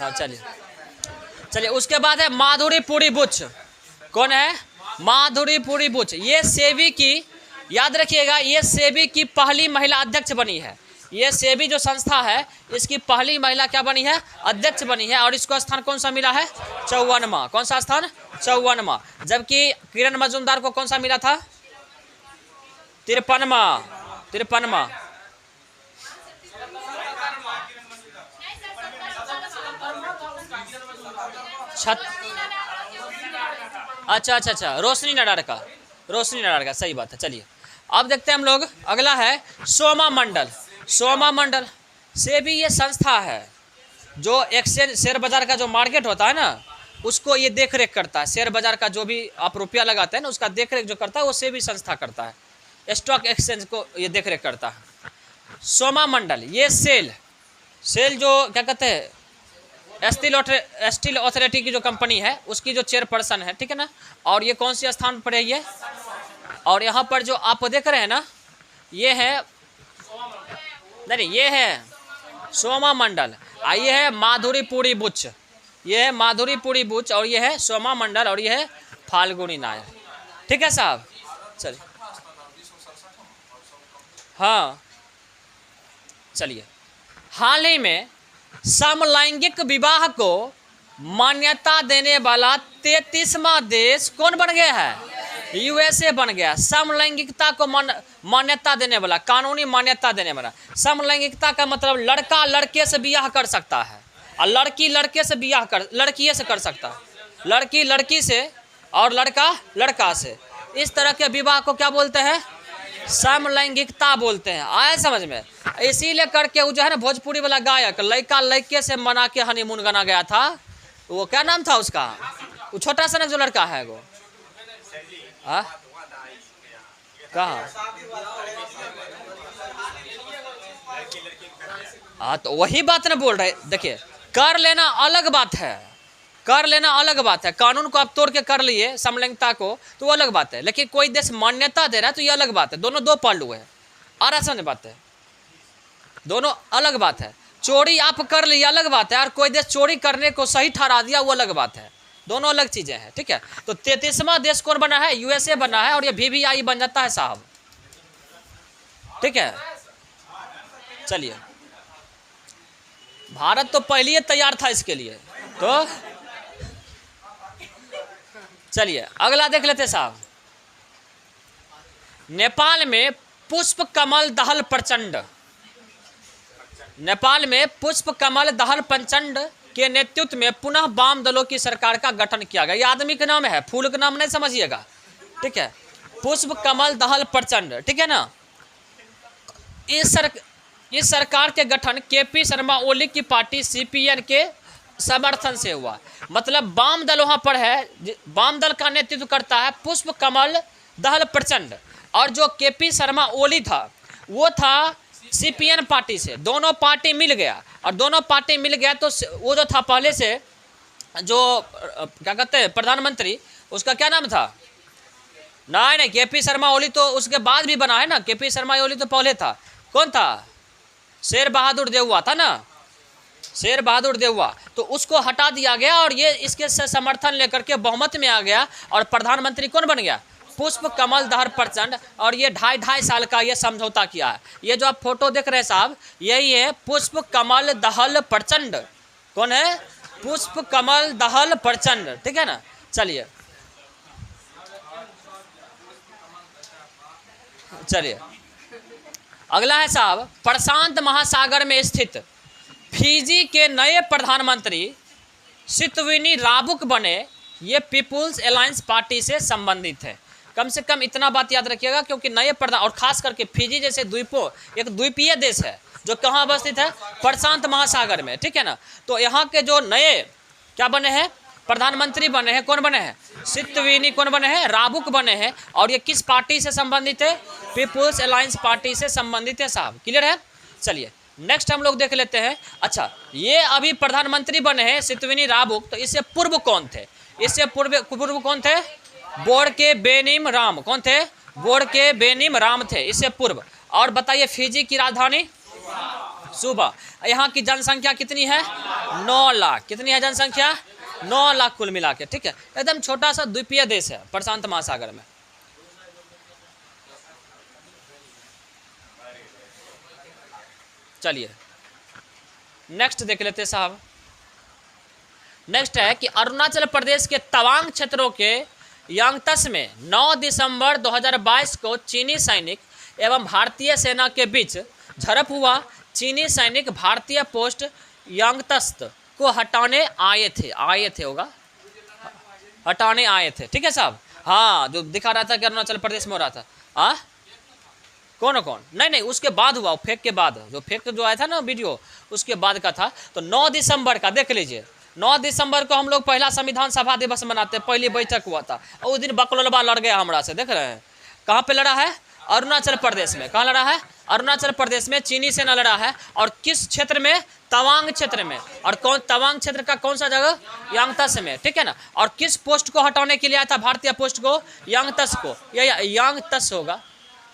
हाँ चलिए उसके बाद है माधुरी पुरी बुच। कौन है? माधुरी पुरी बुच। ये सेबी की, याद रखिएगा, ये सेबी की पहली महिला अध्यक्ष बनी है। ये सेबी जो संस्था है, इसकी पहली महिला क्या बनी है? अध्यक्ष बनी है। और इसको स्थान कौन सा मिला है? 54वां। कौन सा स्थान? 54वां। जबकि किरण मजूमदार को कौन सा मिला था? 53वां। अच्छा, रोशनी नडार का, सही बात है। चलिए अब देखते हैं हम लोग, अगला है सोमा मंडल से भी ये संस्था है जो एक्सचेंज शेयर बाजार का जो मार्केट होता है ना, उसको ये देख रेख करता है। शेयर बाजार का जो भी आप रुपया लगाते हैं ना, उसका देख रेख जो करता है वो सेबी संस्था करता है। स्टॉक एक्सचेंज को ये देख रेख करता है। सोमा मंडल ये सेल जो क्या कहते हैं स्टील अथॉरिटी की जो कंपनी है उसकी जो चेयरपर्सन है, ठीक है ना। और ये कौन सी स्थान पर है ये, और यहाँ पर जो आप देख रहे हैं ना ये है, नहीं ये है सोमा मंडल, ये है माधुरी पुरी बुच, ये है माधुरी पुरी बुच, और ये है सोमा मंडल, और ये है फाल्गुनी नायर, ठीक है साहब। चलिए हाँ चलिए, हाल ही में समलैंगिक विवाह को मान्यता देने वाला 33वां देश कौन बन गया है, यूएसए बन गया। समलैंगिकता को मान्यता देने वाला, कानूनी मान्यता देने वाला। समलैंगिकता का मतलब लड़का लड़के से ब्याह कर सकता है और लड़की लड़के से ब्याह लड़किए से कर सकता है, लड़की लड़की से और लड़का लड़का से। इस तरह के विवाह को क्या बोलते हैं, समलैंगिकता बोलते हैं। आए समझ में। इसीलिए करके वो जो है ना भोजपुरी वाला गायक लड़का लड़के से मना के हनीमून गाना गया था, वो क्या नाम था उसका, वो छोटा सा ना जो लड़का है वो, कहाँ, हाँ तो वही बात ना बोल रहे। देखिए कर लेना अलग बात है, कर लेना अलग बात है, कानून को आप तोड़ के कर लिए समलैंगिकता को तो वो अलग बात है, लेकिन कोई देश मान्यता दे रहा है तो ये अलग बात है। दोनों दो पहलू है, और ऐसा नहीं बात है, दोनों अलग बात है। चोरी आप कर लिए अलग बात है, और कोई देश चोरी करने को सही ठहरा दिया वो अलग बात है, दोनों अलग चीजें हैं, ठीक है। तो 33वां देश कौन बना है, यूएसए बना है, और ये VVI बन जाता है साहब, ठीक है। चलिए भारत तो पहले ही तैयार था इसके लिए, तो चलिए अगला देख लेते साहब। नेपाल में पुष्प कमल दहल प्रचंड, नेपाल में पुष्प कमल दहल प्रचंड के नेतृत्व में पुनः वाम दलों की सरकार का गठन किया गया। ये आदमी का नाम है, फूल का नाम नहीं समझिएगा, ठीक है। पुष्प कमल दहल प्रचंड, ठीक है ना। इस सरकार के गठन KP शर्मा ओली की पार्टी CPN के समर्थन से हुआ। मतलब वाम दल वहाँ पर है, वाम दल का नेतृत्व करता है पुष्प कमल दहल प्रचंड, और जो KP शर्मा ओली था वो था CPN पार्टी से। दोनों पार्टी मिल गया, और दोनों पार्टी मिल गया तो वो जो था पहले से जो क्या कहते हैं प्रधानमंत्री, उसका क्या नाम था, नहीं KP शर्मा ओली तो उसके बाद भी बना है ना, KP शर्मा ओली तो पहले था, कौन था, शेर बहादुर देउवा था ना, शेर बहादुर देउवा। तो उसको हटा दिया गया और ये इसके से समर्थन लेकर के बहुमत में आ गया, और प्रधानमंत्री कौन बन गया, पुष्प कमल दहल प्रचंड। और ये 2.5 साल का ये समझौता किया है। ये जो आप फोटो देख रहे हैं साहब, यही है पुष्प कमल दहल प्रचंड। कौन है, पुष्प कमल दहल प्रचंड, ठीक है ना। चलिए चलिए अगला है साहब, प्रशांत महासागर में स्थित फिजी के नए प्रधानमंत्री सितविनी राबुक बने। ये पीपुल्स अलायंस पार्टी से संबंधित है। कम से कम इतना बात याद रखिएगा, क्योंकि नए प्रधान, और खास करके फिजी जैसे द्वीपों, एक द्वीपीय देश है जो कहाँ अवस्थित है, प्रशांत महासागर में, ठीक है ना। तो यहाँ के जो नए क्या बने हैं, प्रधानमंत्री बने हैं, कौन बने हैं, सितविनी कौन बने हैं, राबुक बने हैं। और ये किस पार्टी से संबंधित है, पीपुल्स अलायंस पार्टी से संबंधित है साहब, क्लियर है। चलिए नेक्स्ट हम लोग देख लेते हैं। अच्छा, ये अभी प्रधानमंत्री बने हैं सितविनी राबुक, तो इससे पूर्व कौन थे, इससे पूर्व कौन थे, बोरके बेनिम राम, कौन थे, बोरके बेनिम राम थे इससे पूर्व। और बताइए फिजी की राजधानी सुबा। यहाँ की जनसंख्या कितनी है, 9 लाख, कितनी है जनसंख्या, 9 लाख कुल मिला के, ठीक है। एकदम छोटा सा द्वीपीय देश है प्रशांत महासागर में। चलिए नेक्स्ट देख लेते साहब। नेक्स्ट है कि अरुणाचल प्रदेश के तवांग क्षेत्रों के यांगतस में 9 दिसंबर 2022 को चीनी सैनिक एवं भारतीय सेना के बीच झड़प हुआ। चीनी सैनिक भारतीय पोस्ट यांगतस को हटाने आए थे होगा, हटाने आए थे, ठीक है साहब। हाँ, जो दिखा रहा था कि अरुणाचल प्रदेश में हो रहा था, हाँ कौन नहीं उसके बाद हुआ, फेक के बाद, जो फेक जो आया था ना वीडियो, उसके बाद का था। तो 9 दिसंबर का देख लीजिए, 9 दिसंबर को हम लोग पहला संविधान सभा दिवस मनाते हैं, पहली बैठक हुआ था। उस दिन बकलोलबा लड़ गया हमरा से, देख रहे हैं कहाँ पे लड़ा है, अरुणाचल प्रदेश में। कहाँ लड़ा है? अरुणाचल प्रदेश में चीनी सेना लड़ा है। और किस क्षेत्र में? तवांग क्षेत्र में। और कौन तवांग क्षेत्र का कौन सा जगह? यांगतस में, ठीक है ना। और किस पोस्ट को हटाने के लिए आया था? भारतीय पोस्ट को, यांगतस को, या यांगतस होगा,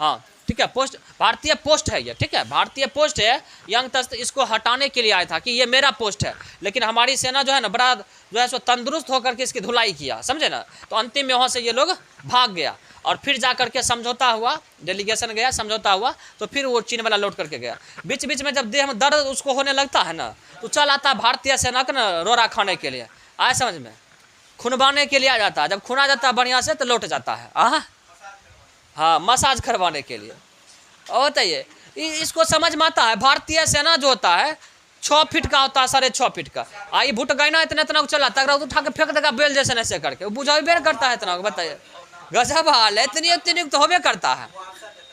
हाँ ठीक है, पोस्ट भारतीय पोस्ट है ये, ठीक है, भारतीय पोस्ट है यांगतस। इसको हटाने के लिए आया था कि ये मेरा पोस्ट है। लेकिन हमारी सेना जो है ना बड़ा जो है सो तंदुरुस्त होकर के इसकी धुलाई किया, समझे ना। तो अंतिम में वहाँ से ये लोग भाग गया और फिर जा करके समझौता हुआ, डेलीगेशन गया, समझौता हुआ, तो फिर वो चीन वाला लौट करके गया। बीच बीच में जब देह में दर्द उसको होने लगता है ना, तो चल आता भारतीय सेना का ना रोरा खाने के लिए, आए समझ में, खुनवाने के लिए आ जाता है। जब खुना जाता है बढ़िया से तो लौट जाता है, हाँ मसाज करवाने के लिए। और बताइए इसको समझ में आता है। भारतीय सेना जो होता है 6 फीट का होता है, 6.5 फीट का। आई भुट गई ना इतना इतना चला तक उठा के फेंक देगा बेल जैसे ऐसे करके, वो बुझावे करता है इतना। बताइए गजब हाल है, इतनी इतनी तो होबे करता है।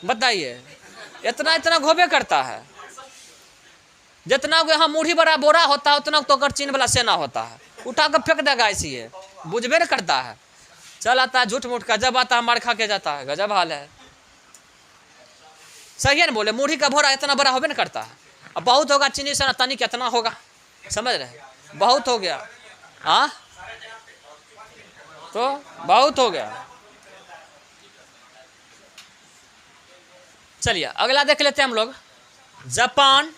बताइए इतना इतना होबे करता है। जितना यहाँ मूढ़ी बड़ा बोरा होता है उतना तो अगर चीन वाला सेना होता है, उठा के फेंक देगा ऐसी है, बुझबे न करता है। चल आता है झूठ मूठ का, जब आता है मार खा के जाता है। गजब हाल है, सही है ना बोले। मूढ़ी का बोरा इतना बड़ा होबे न करता है। अब बहुत होगा चीनी सेना, तनी कितना होगा, समझ रहे, बहुत हो गया, हाँ तो बहुत हो गया। चलिए अगला देख लेते हैं हम लोग। जापान,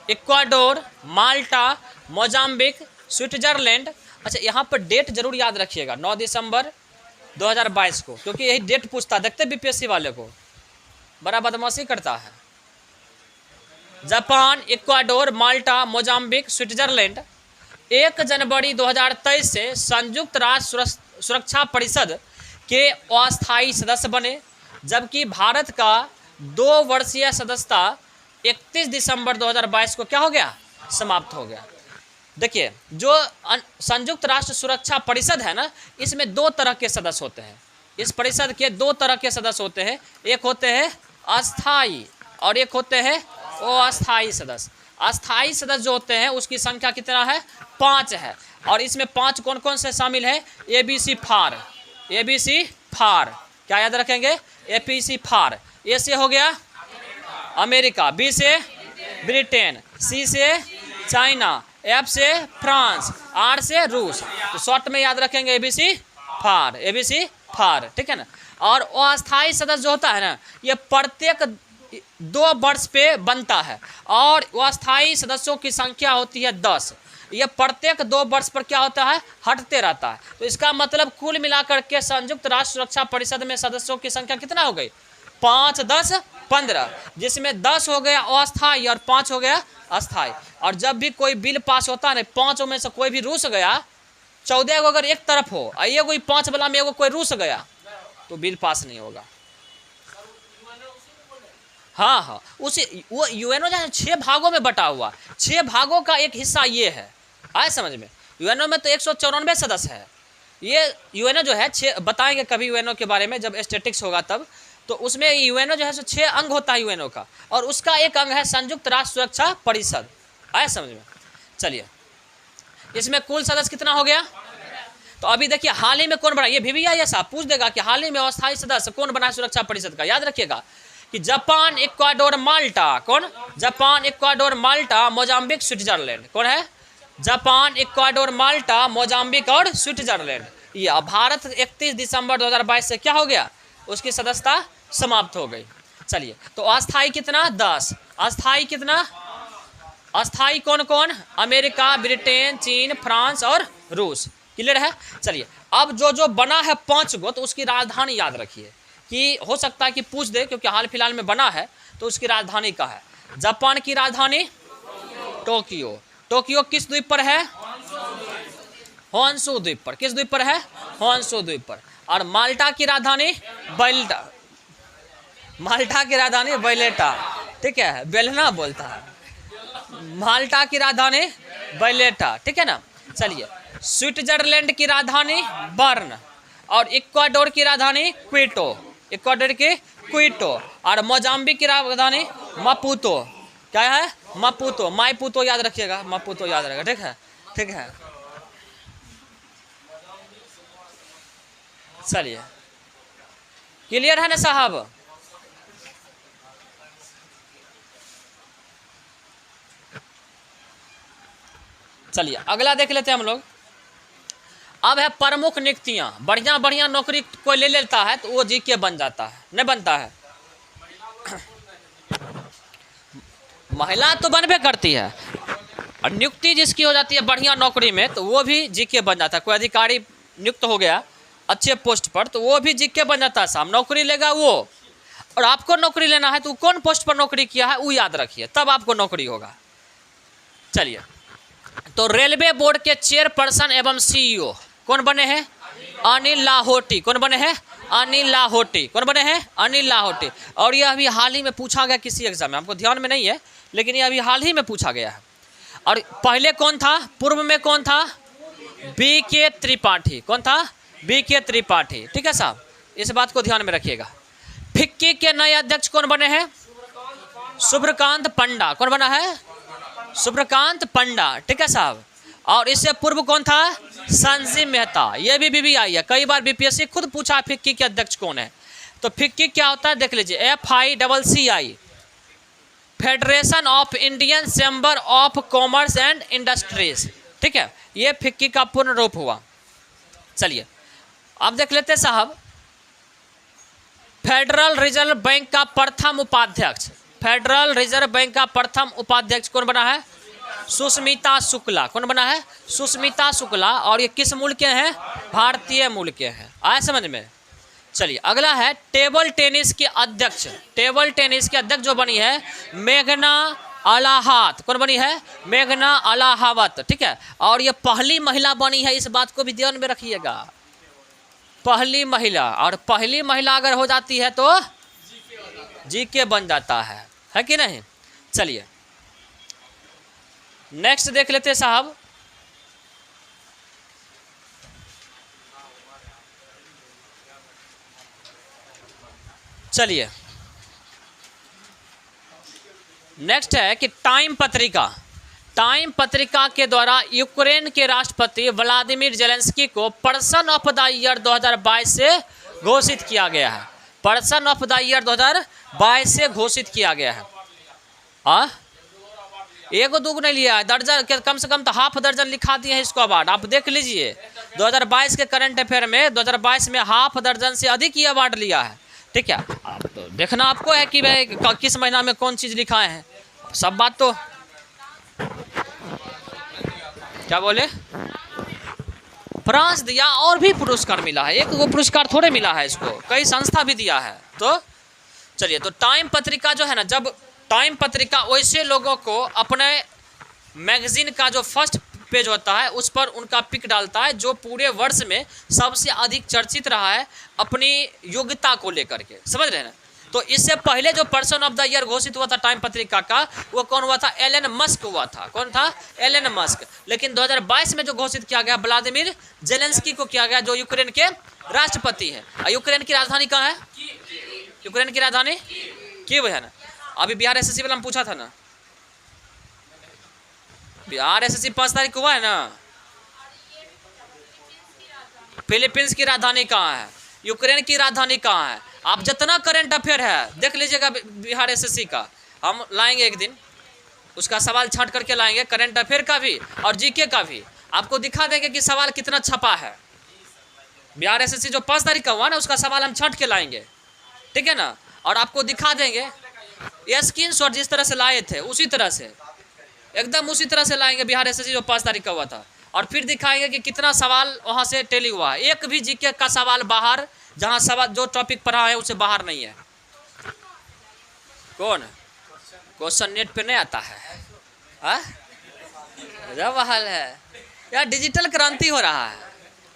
इक्वाडोर, माल्टा, मोजाम्बिक, स्विट्जरलैंड। अच्छा यहाँ पर डेट जरूर याद रखिएगा, 9 दिसंबर 2022 को, क्योंकि यही डेट पूछता, देखते बीपीएससी वाले को बड़ा बदमाशी करता है। जापान, इक्वाडोर, माल्टा, मोजाम्बिक, स्विट्जरलैंड 1 जनवरी 2023 से संयुक्त राष्ट्र सुरक्षा परिषद के अस्थायी सदस्य बने, जबकि भारत का 2 वर्षीय सदस्यता 31 दिसंबर 2022 को क्या हो गया? समाप्त हो गया। देखिए जो संयुक्त राष्ट्र सुरक्षा परिषद है ना, इसमें 2 तरह के सदस्य होते हैं। इस परिषद के 2 तरह के सदस्य होते हैं, एक होते हैं अस्थायी और एक होते हैं अस्थायी सदस्य। अस्थायी सदस्य जो होते हैं उसकी संख्या कितना है? 5 है। और इसमें 5 कौन कौन से शामिल है? ABC फार, ABC फार, क्या याद रखेंगे? ABC फार। ए से हो गया अमेरिका, बी से ब्रिटेन, सी से चाइना, एफ से फ्रांस, आर से रूस। तो शॉर्ट में याद रखेंगे ABC फार, ABC फार, ठीक है ना। और अस्थायी सदस्य जो होता है ना, ये प्रत्येक 2 वर्ष पे बनता है और अस्थायी सदस्यों की संख्या होती है 10। ये प्रत्येक 2 वर्ष पर क्या होता है? हटते रहता है। तो इसका मतलब कुल मिलाकर के संयुक्त राष्ट्र सुरक्षा परिषद में सदस्यों की संख्या कितना हो गई? 5, 10, 15, जिसमें 10 हो गया अस्थायी और 5 हो गया अस्थायी। और जब भी कोई बिल पास होता है ना, 5 में से कोई भी रूस गया, 14 को अगर एक तरफ हो, ये कोई 5 वाला में एगो कोई रूस गया, तो बिल पास नहीं होगा। हाँ उसे वो यूएनओ जो है 6 भागों में बटा हुआ, 6 भागों का एक हिस्सा ये है, आए समझ में। यूएनओ में तो 194 सदस्य है। ये यूएनओ जो है 6, बताएंगे कभी यूएनओ के बारे में जब स्टैटिक्स होगा तब। तो उसमें यूएनओ जो है 6 अंग होता है यूएनओ का, और उसका एक अंग है संयुक्त राष्ट्र सुरक्षा परिषद, आए समझ में। चलिए इसमें कुल सदस्य कितना हो गया? तो अभी देखिए हाल ही में कौन बना, ये VVIS आप पूछ देगा कि हाल ही में अस्थायी सदस्य कौन बना सुरक्षा परिषद का। याद रखिएगा कि जापान, इक्वाडोर, माल्टा। कौन? जापान, इक्वाडोर, माल्टा, मोजाम्बिक, स्विट्जरलैंड। कौन है? जापान, इक्वाडोर, माल्टा, मोजाम्बिक और स्विट्जरलैंड। ये भारत 31 दिसंबर 2022 से क्या हो गया? उसकी सदस्यता समाप्त हो गई। चलिए तो अस्थायी कितना? 10। अस्थायी कितना? अस्थायी कौन कौन? अमेरिका, ब्रिटेन, चीन, फ्रांस और रूस। क्लियर है? चलिए अब जो बना है 5 गो, तो उसकी राजधानी याद रखिए कि हो सकता है कि पूछ दे, क्योंकि हाल फिलहाल में बना है। तो उसकी राजधानी का है जापान की राजधानी टोक्यो। टोक्यो किस द्वीप पर है? होन्शु द्वीप पर। किस द्वीप पर है? होन्शु द्वीप पर। और माल्टा की राजधानी बैल्टा, माल्टा की राजधानी बैलेटा, ठीक है, बेलना बोलता है। माल्टा की राजधानी बैलेटा, ठीक है ना। चलिए स्विट्जरलैंड की राजधानी बर्न, और इक्वाडोर की राजधानी क्विटो, इक्वाडोर की क्विटो, और मोजाम्बिक की राजधानी मापुतो। क्या है? मापुतो, मापुतो याद रखिएगा, मापुतो याद रखिएगा, ठीक है, ठीक है। चलिए क्लियर है ना साहब? चलिए अगला देख लेते हैं हम लोग। अब है प्रमुख नियुक्तियां। बढ़िया बढ़िया नौकरी कोई ले लेता है तो वो जीके बन जाता है, नहीं बनता है। महिला तो बनबे करती है, और नियुक्ति जिसकी हो जाती है बढ़िया नौकरी में तो वो भी जीके बन जाता है। कोई अधिकारी नियुक्त हो गया अच्छे पोस्ट पर तो वो भी जीके बन जाता है। साहब नौकरी लेगा वो, और आपको नौकरी लेना है तो कौन पोस्ट पर नौकरी किया है वो याद रखिए, तब आपको नौकरी होगा। चलिए, तो रेलवे बोर्ड के चेयरपर्सन एवं सीईओ कौन बने हैं? अनिल लाहोटी। कौन बने हैं? अनिल लाहोटी। कौन बने हैं? अनिल लाहोटी। और यह अभी हाल ही में पूछा गया किसी एग्जाम में, हमको ध्यान में नहीं है, लेकिन यह अभी हाल ही में पूछा गया है। और पहले कौन था? पूर्व में कौन था? BK त्रिपाठी। कौन था? BK त्रिपाठी। ठीक है साहब, इस बात को ध्यान में रखिएगा। फिक्की के नए अध्यक्ष कौन बने हैं? शुभ्रकांत पंडा। कौन बना है? शुभ्रकांत पंडा। ठीक है साहब। और इससे पूर्व कौन था? संजीव मेहता। ये भी BBI है, कई बार BPSC खुद पूछा फिक्की के अध्यक्ष कौन है। तो फिक्की क्या होता है देख लीजिए, FICCI, federation of Indian chamber of commerce and industries. ठीक है, ये फिक्की का पूर्ण रूप हुआ। चलिए अब देख लेते साहब, फेडरल रिजर्व बैंक का प्रथम उपाध्यक्ष। फेडरल रिजर्व बैंक का प्रथम उपाध्यक्ष कौन बना है? सुष्मिता शुक्ला। कौन बना है? सुष्मिता शुक्ला। और ये किस मूल के हैं? भारतीय मूल के हैं। आया समझ में? चलिए अगला है टेबल टेनिस के अध्यक्ष। टेबल टेनिस के अध्यक्ष जो बनी है मेघना अलाहात। कौन बनी है? मेघना अलाहावत। ठीक है, और ये पहली महिला बनी है, इस बात को भी ध्यान में रखिएगा। पहली महिला, और पहली महिला अगर हो जाती है तो जीके बन जाता है कि नहीं? चलिए नेक्स्ट देख लेते साहब। चलिए नेक्स्ट है कि टाइम पत्रिका। टाइम पत्रिका के द्वारा यूक्रेन के राष्ट्रपति व्लादिमीर जेलेंस्की को पर्सन ऑफ द ईयर 2022 से घोषित किया गया है। पर्सन ऑफ द ईयर 2022 से घोषित किया गया है। एगो दूगो नहीं लिया है, दर्जन, कम से कम तो हाफ दर्जन लिखा दिए हैं इसको अवार्ड। आप देख लीजिए 2022 के करंट अफेयर में 2022 में हाफ दर्जन से अधिक ही अवार्ड लिया है। ठीक है, अब तो देखना आपको है कि भाई किस महीना में कौन चीज़ लिखा है। सब बात तो क्या बोले, फ्रांस दिया, और भी पुरस्कार मिला है। एक वो पुरस्कार थोड़े मिला है इसको, कई संस्था भी दिया है। तो चलिए, तो टाइम पत्रिका जो है ना, जब टाइम पत्रिका वैसे लोगों को अपने मैगजीन का जो फर्स्ट पेज होता है उस पर उनका पिक डालता है जो पूरे वर्ष में सबसे अधिक चर्चित रहा है अपनी योग्यता को लेकर के, समझ रहे हैं ना। तो इससे पहले जो पर्सन ऑफ द ईयर घोषित हुआ था टाइम पत्रिका का, वो कौन हुआ था? एलन मस्क हुआ था। कौन था? Elon Musk. लेकिन 2022 में जो घोषित किया गया व्लादिमीर जेलेंस्की को किया गया, जो यूक्रेन के राष्ट्रपति हैं। यूक्रेन की राजधानी कहाँ है? यूक्रेन की राजधानी कीव है ना। अभी बिहार SSC वाला हम पूछा था ना, बिहार SSC 5 तारीख को हुआ है ना। फिलीपींस की राजधानी कहाँ है? यूक्रेन की राजधानी कहाँ है? आप जितना करंट अफेयर है देख लीजिएगा बिहार SSC का, हम लाएंगे एक दिन, उसका सवाल छांट करके लाएंगे, करंट अफेयर का भी और जीके का भी। आपको दिखा देंगे कि सवाल कितना छपा है। बिहार SSC जो 5 तारीख का हुआ ना, उसका सवाल हम छांट के लाएंगे, ठीक है ना। और आपको दिखा देंगे ये स्क्रीनशॉट जिस तरह से लाए थे उसी तरह से, एकदम उसी तरह से लाएंगे बिहार SSC जो 5 तारीख का हुआ था। और फिर दिखाएंगे कि कितना सवाल वहाँ से टेली हुआ है। एक भी जीके का सवाल बाहर, जहाँ सवाल जो टॉपिक पढ़ा है उससे बाहर नहीं है। कौन क्वेश्चन नेट पे नहीं आता है? जब हाल है यार, डिजिटल क्रांति हो रहा है,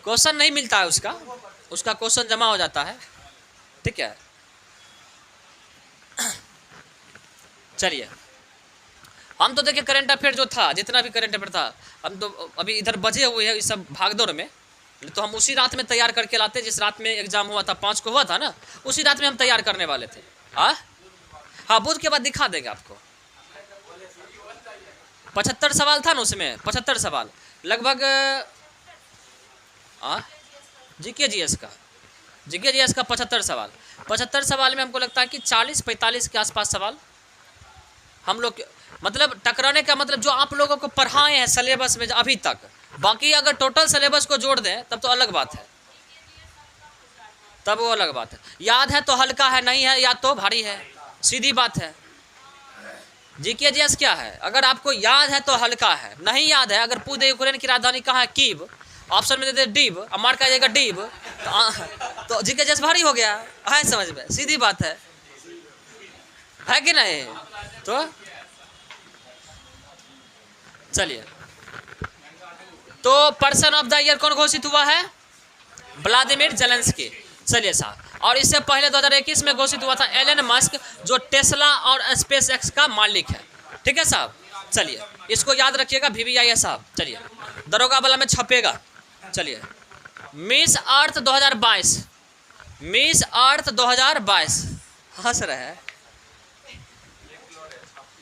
क्वेश्चन नहीं मिलता है उसका क्वेश्चन जमा हो जाता है, ठीक है। चलिए, हम तो देखिए करंट अफेयर जो था, जितना भी करंट अफेयर था, हम तो अभी इधर बजे हुए हैं इस सब भागदौड़ में, तो हम उसी रात में तैयार करके लाते, जिस रात में एग्जाम हुआ था 5 को हुआ था ना, उसी रात में हम तैयार करने वाले थे। हाँ, बुध के बाद दिखा देंगे आपको। 75 सवाल था ना उसमें, 75 सवाल लगभग जीके जीएस का 75 सवाल। 75 सवाल में हमको लगता है कि 40-45 के आसपास सवाल हम लोग मतलब टकराने का मतलब जो आप लोगों को पढ़ाए हैं सिलेबस में अभी तक, बाकी अगर टोटल सिलेबस को जोड़ दें तब तो अलग बात है, तब वो अलग बात है। याद है तो हल्का है, नहीं है या तो भारी है, सीधी बात है। जीके जीएस क्या है, अगर आपको याद है तो हल्का है, नहीं याद है, अगर पूछ दे यूक्रेन की राजधानी कहाँ है, कीव, ऑप्शन में दे दे डीब, अब मार्क आ जाएगा डीब, तो जीके जीएस भारी हो गया है, समझ में, सीधी बात है कि नहीं? तो चलिए, तो पर्सन ऑफ द ईयर कौन घोषित हुआ है? Vladimir Zelensky. चलिए साहब, और इससे पहले 2021 में घोषित हुआ था एलन मस्क, जो टेस्ला और स्पेस एक्स का मालिक है। ठीक है साहब, चलिए इसको याद रखिएगा, VVIA साहब। चलिए, दरोगा वाला में छपेगा। चलिए, मिस अर्थ 2022, मिस अर्थ 2022, हंस रहे हैं,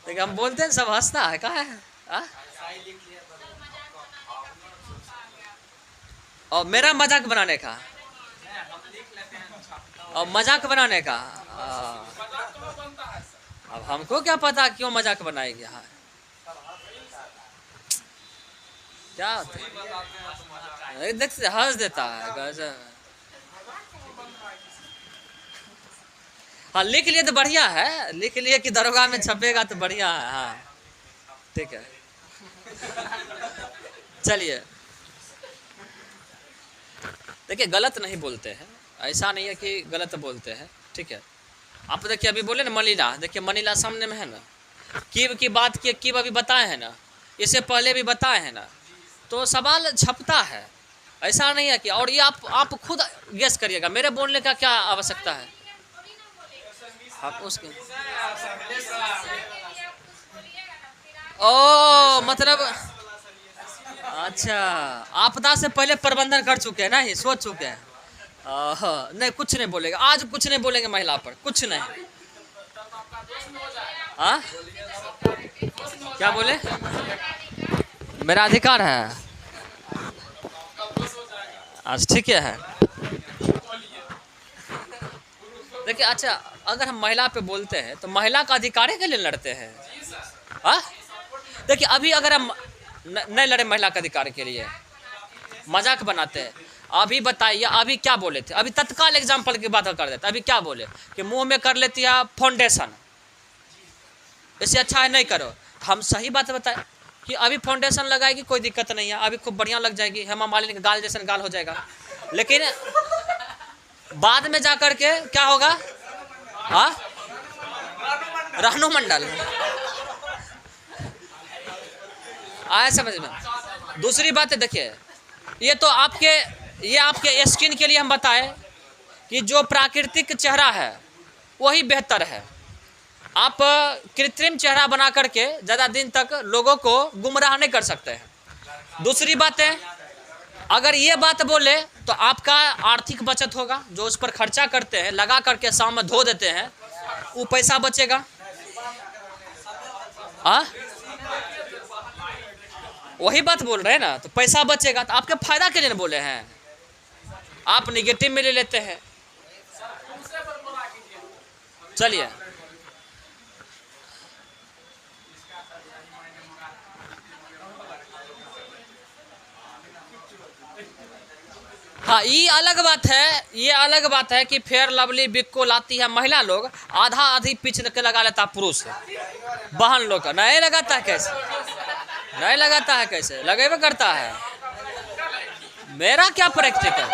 देखिए हम बोलते हैं सब हंसता है, कहाँ है? और मेरा मजाक बनाने का, और मजाक बनाने का, अब हमको क्या पता क्यों मजाक बनाएगी। हाँ, क्या होता है, देखते हंस देता है, गजब। हाँ, लिख लिए तो बढ़िया है, लिख लिए कि दरोगा में छपेगा तो बढ़िया है। हाँ ठीक है, चलिए देखिए, गलत नहीं बोलते हैं, ऐसा नहीं है कि गलत बोलते हैं। ठीक है, आप देखिए अभी बोले ना मनीला, देखिए मनीला सामने में है ना, कीव की बात की, कीव अभी बताए हैं ना, इससे पहले भी बताए हैं ना, तो सवाल छपता है, ऐसा नहीं है कि, और ये आप खुद गेस करिएगा, मेरे बोलने का क्या आवश्यकता है आप उसके। ओ मतलब अच्छा, आपदा से पहले प्रबंधन कर चुके हैं ना, ये सोच चुके हैं। नहीं, कुछ नहीं बोलेगा आज, कुछ नहीं बोलेंगे महिला पर, कुछ नहीं। हाँ क्या बोले? मेरा अधिकार है आज, ठीक है। देखिए अच्छा, अगर हम महिला पे बोलते हैं तो महिला का अधिकार के लिए लड़ते हैं। हाँ देखिए, अभी अगर हम नहीं लड़े महिला के अधिकार के लिए, मजाक बनाते हैं। अभी बताइए, अभी क्या बोले थे? अभी तत्काल एग्जाम्पल की बात कर देते, अभी क्या बोले कि मुंह में कर लेती है फाउंडेशन, इससे अच्छा है नहीं करो। हम सही बात बताए कि अभी फाउंडेशन लगाएगी कोई दिक्कत नहीं है, अभी खूब बढ़िया लग जाएगी, हेमा मालिनी का गाल जैसा गाल हो जाएगा, लेकिन बाद में जाकर के क्या होगा? हाँ, रानू मंडल आया समझ में। दूसरी बात है, देखिए ये तो आपके स्किन के लिए हम बताएं कि जो प्राकृतिक चेहरा है वही बेहतर है। आप कृत्रिम चेहरा बना करके ज़्यादा दिन तक लोगों को गुमराह नहीं कर सकते हैं। दूसरी बात है, अगर ये बात बोले तो आपका आर्थिक बचत होगा, जो उस पर खर्चा करते हैं, लगा करके शाम में धो देते हैं, वो पैसा बचेगा। वही बात बोल रहे हैं ना, तो पैसा बचेगा, तो आपके फायदा के लिए ना बोले हैं, आप निगेटिव में ले लेते हैं। चलिए, हाँ ये अलग बात है, ये अलग बात है कि फेयर लवली बिग को लाती है महिला लोग, आधा आधी पिच के लगा लेता पुरुष बहन लोग का, नहीं लगाता है कैसे? नहीं लगाता है कैसे? लगेबे करता है। मेरा क्या प्रैक्टिकल?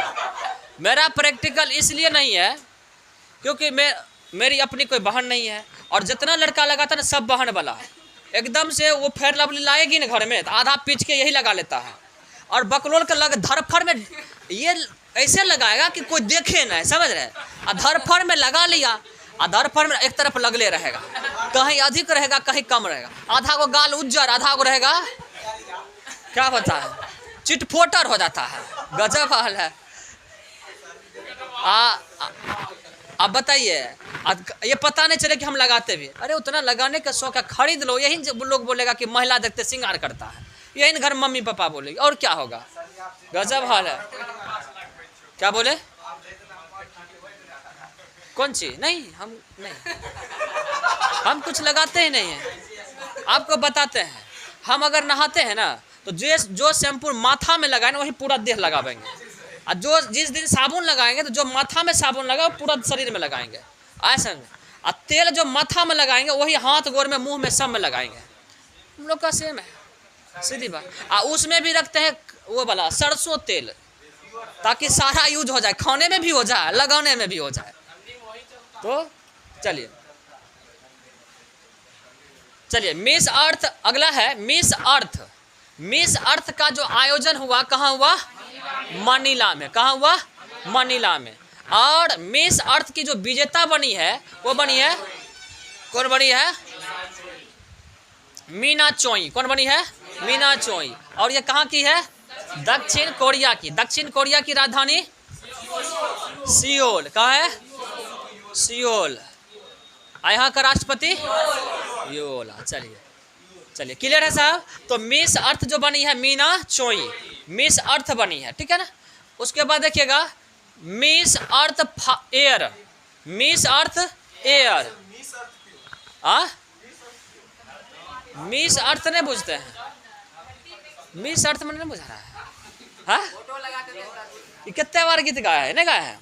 मेरा प्रैक्टिकल इसलिए नहीं है क्योंकि मेरी अपनी कोई बहन नहीं है, और जितना लड़का लगाता है ना सब बहन वाला है। एकदम से वो फेयर लवली लाएगी ना घर में तो आधा पिच के यही लगा लेता है, और बकलोल का लग धरफड़ में ये ऐसे लगाएगा कि कोई देखे ना, समझ रहे? और धरफड़ में लगा लिया, और धरफड़ में एक तरफ लगले रहेगा, कहीं अधिक रहेगा कहीं कम रहेगा, आधा को गाल उज्जर आधा को रहेगा क्या बता है, चिटफोटर हो जाता है। गजब हाल है। अब बताइए, ये पता नहीं चले कि हम लगाते भी, अरे उतना लगाने का शौक है, खरीद लो। यही लोग बोलेगा कि महिला देखते श्रृंगार करता है, यही घर मम्मी पापा बोलेगी, और क्या होगा? गजब हाल है। क्या बोले? कौन सी? नहीं, हम नहीं, हम कुछ लगाते ही नहीं है। आपको बताते हैं, हम अगर नहाते हैं ना तो जो शैम्पू माथा में लगाए ना वही पूरा देह लगाएंगे, और जो जिस दिन साबुन लगाएंगे तो जो माथा में साबुन लगा वो पूरा शरीर में लगाएंगे, ऐसा। और तेल जो माथा में लगाएंगे वही हाथ गोर में मुंह में सब में लगाएंगे। हम लोग का सेम है, सीधी बात। और उसमें भी रखते हैं वो वाला सरसों तेल, ताकि सारा यूज हो जाए, खाने में भी हो जाए, लगाने में भी हो जाए। तो चलिए चलिए, मिस अर्थ अगला है। मिस अर्थ, मिस अर्थ का जो आयोजन हुआ कहाँ हुआ? मनीला में। कहाँ हुआ? मनीला में। और मिस अर्थ की जो विजेता बनी है वो बनी है, कौन बनी है? मीना चोई। कौन बनी है? मीना चोई। और ये कहाँ की है? दक्षिण कोरिया की। दक्षिण कोरिया की राजधानी सियोल। कहाँ है? सियोल। यहाँ का राष्ट्रपति योला। चलिए चलिए, क्लियर है साहब। तो मिस अर्थ जो बनी है मीना चोई, मिस अर्थ बनी है, ठीक है ना। उसके बाद देखिएगा Miss Earth Air, Miss Earth Air. Miss Earth नहीं बुझते हैं? मिस अर्थ मैंने नहीं बुझा रहा है। हाँ, कितने बार गीत गाया है? नहीं गाया है?